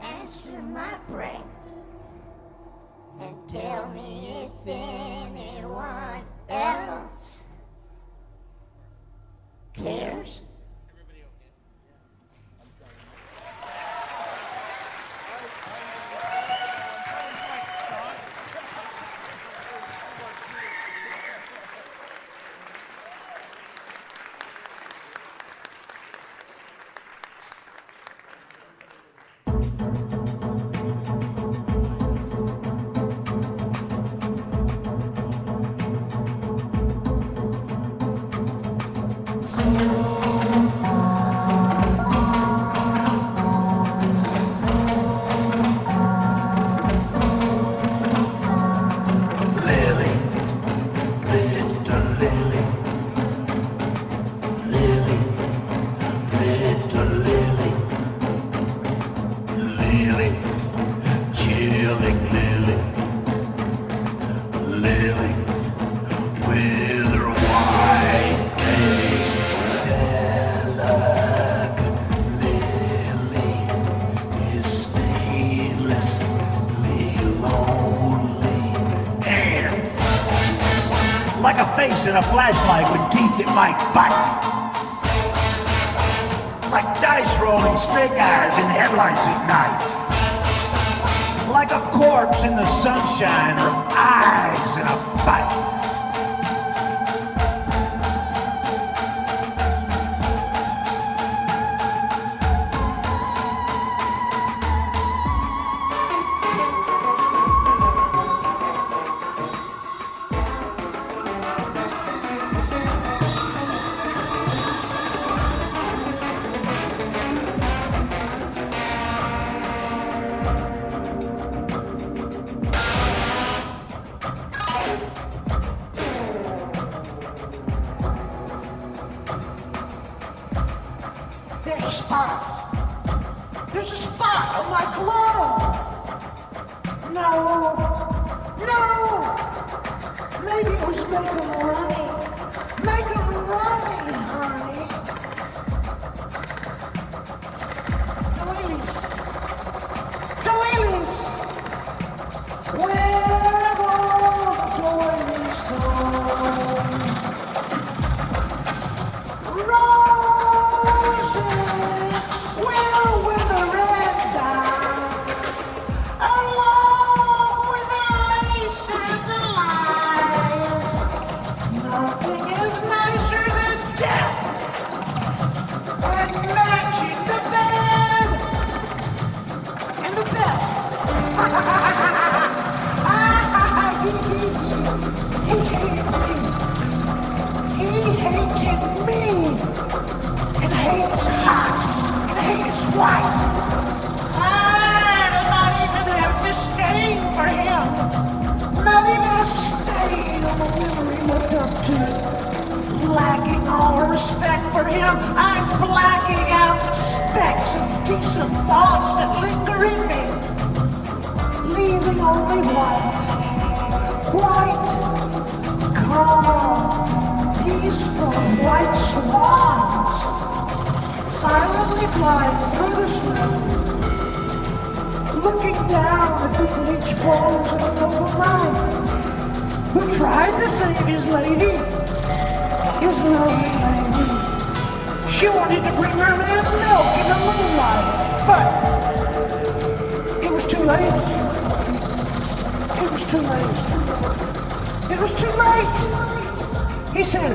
answer my prayer and tell me if anyone else cares. Lily, little Lily, Lily, little Lily, Lily, chilling Lily, Lily, with her white face, delicate Lily is stainlessly lonely and like a face in a flashlight with teeth that might bite. Like dice rolling snake eyes in headlights at night. Like a corpse in the sunshine or eyes in a fight. There's a spot. There's a spot on my cologne. No. Maybe it was make 'em runny. Make 'em runny, honey. Doilies. Where have all the doilies gone? Roses will wither and die, along with the lace and the lies. Nothing is nicer than death and matching the bed and the best. He hated me. And hates hot, and hates white. I do not even have disdain for him. Not even a stain on the women he looked up to. Lacking all respect for him, I'm blacking out the specks of decent thoughts that linger in me. Leaving only white, calm, peaceful white swans. Silently flying through the snow, looking down at the bleached balls of a noble knight who tried to save his lady, his lovely lady. She wanted to bring her man milk in the moonlight, but it was too late. It was too late. It was too late. He said,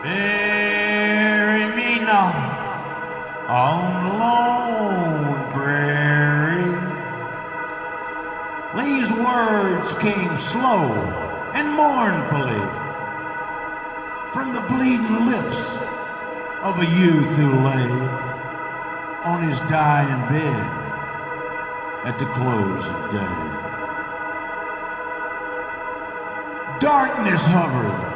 Bury me not on the lone prairie. These words came slow and mournfully from the bleeding lips of a youth who lay on his dying bed at the close of day. Darkness hovered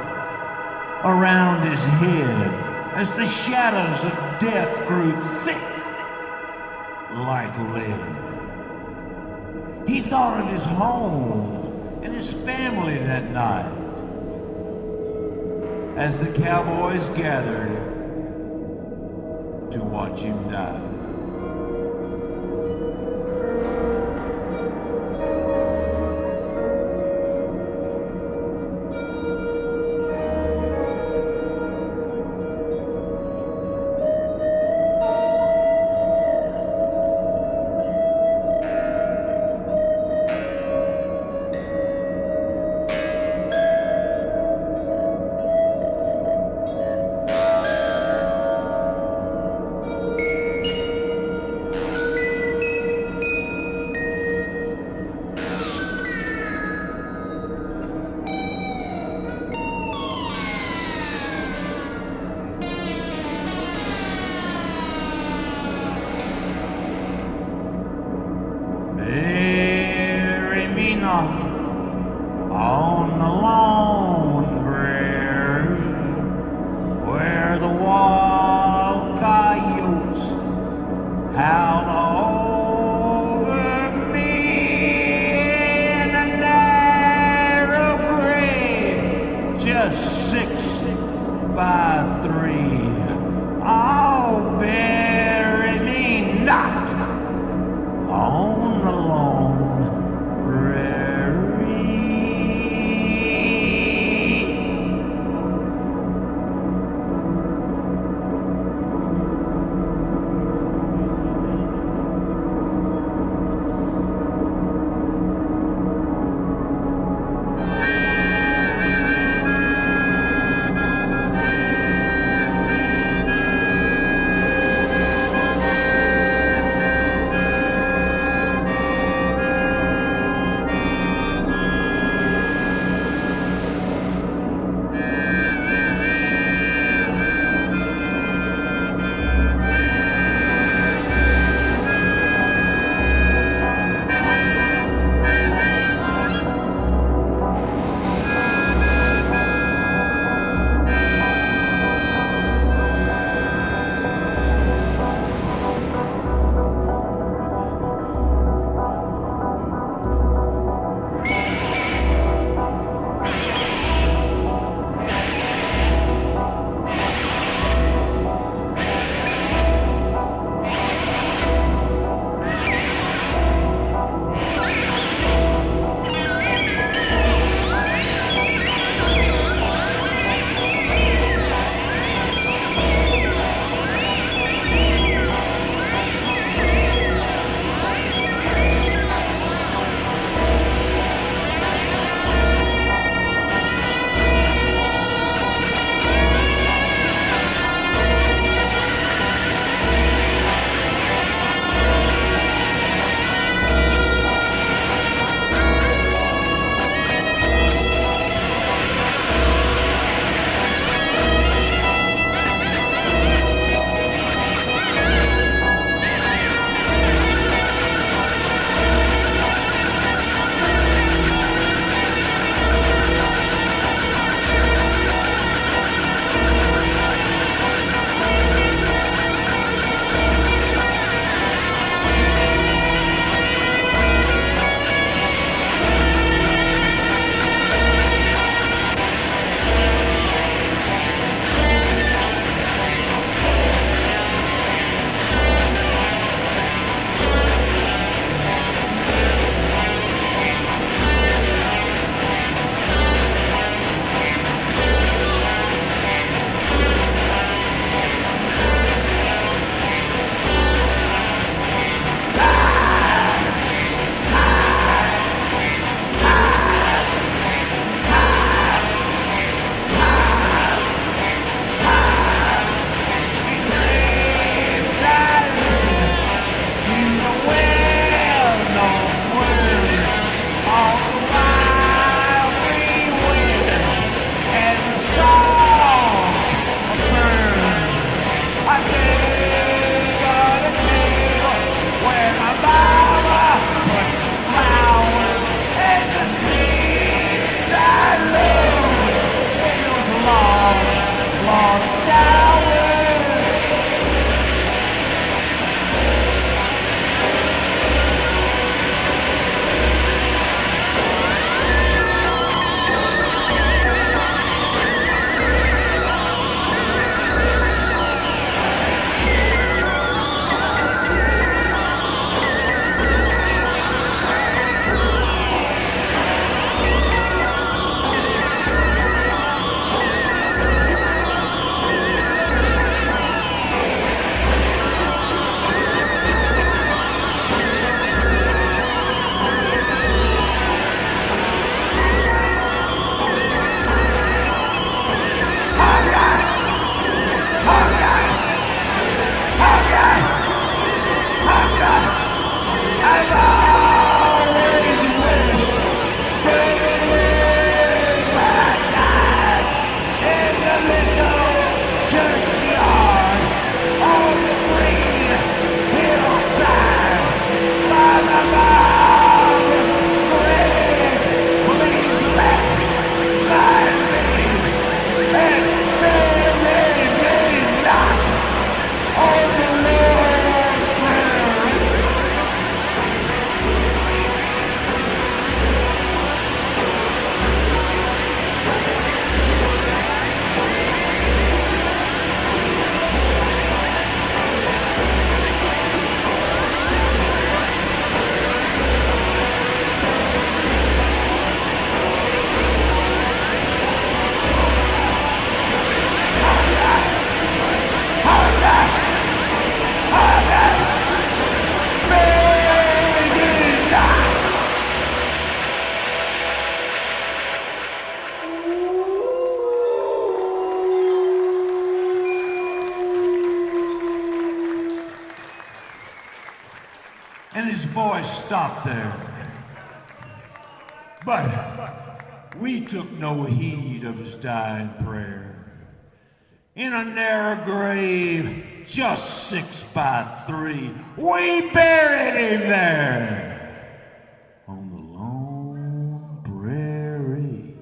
around his head as the shadows of death grew thick like lead. He thought of his home and his family that night as the cowboys gathered to watch him die. Bury me not on the lone prairie where the wild coyotes howled over me in a narrow grave just 6x3. Oh, bury me not on the lone prairie. his voice stopped there. But we took no heed of his dying prayer. In a narrow grave, just 6 by 3, we buried him there on the lone prairie.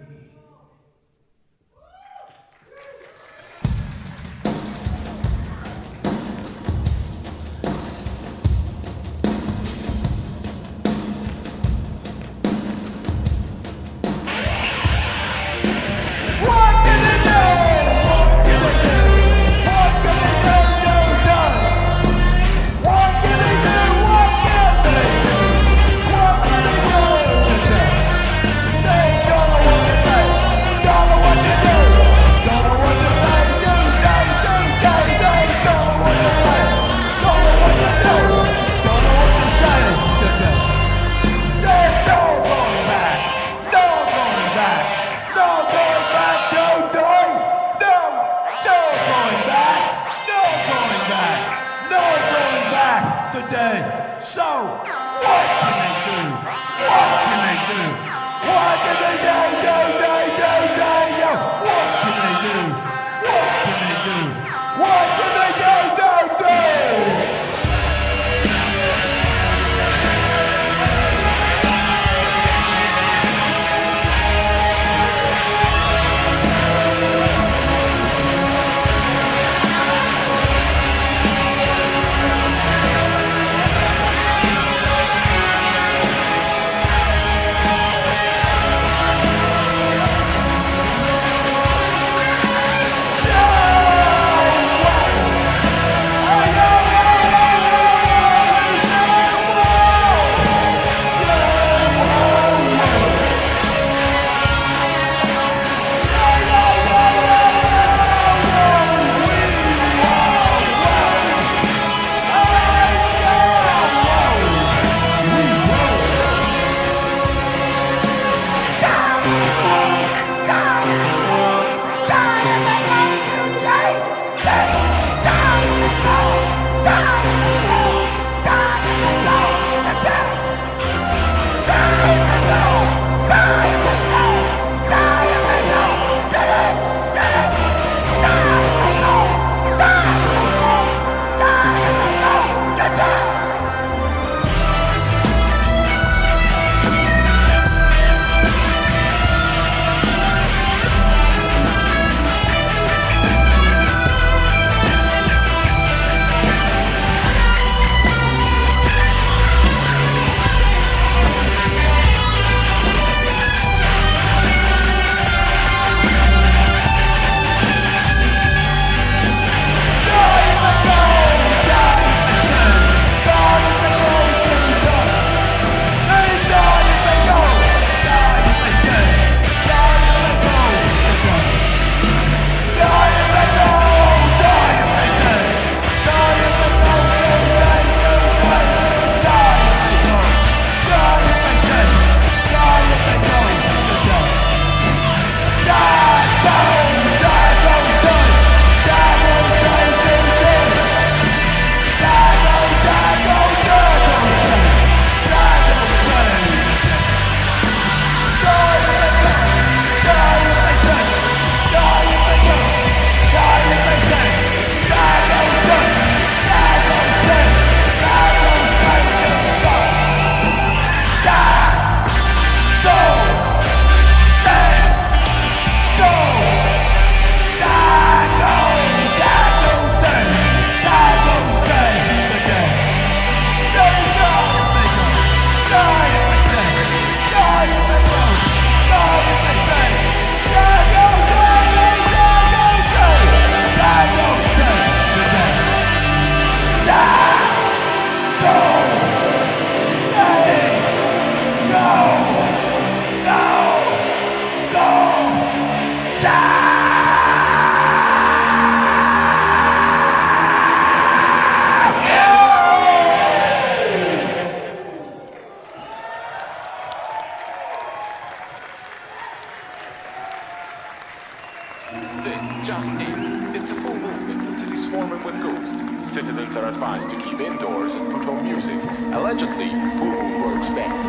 Just in. It's a full moon. The city's swarming with ghosts. Citizens are advised to keep indoors and put on music. Allegedly, full moon works best.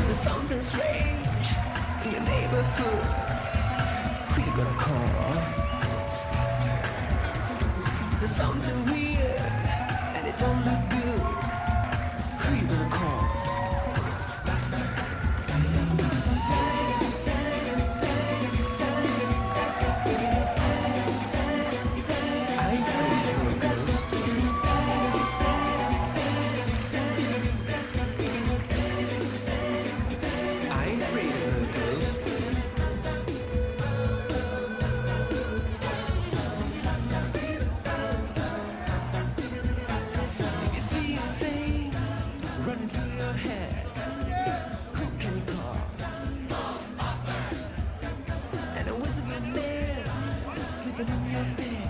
There's something strange in your neighborhood. Who you gonna call? There's something weird and it don't look good. Who you gonna call? I ain't afraid of a ghost. I ain't afraid of a ghost. If you see things running through your head, who can you call? And a whistling man sleeping in your bed.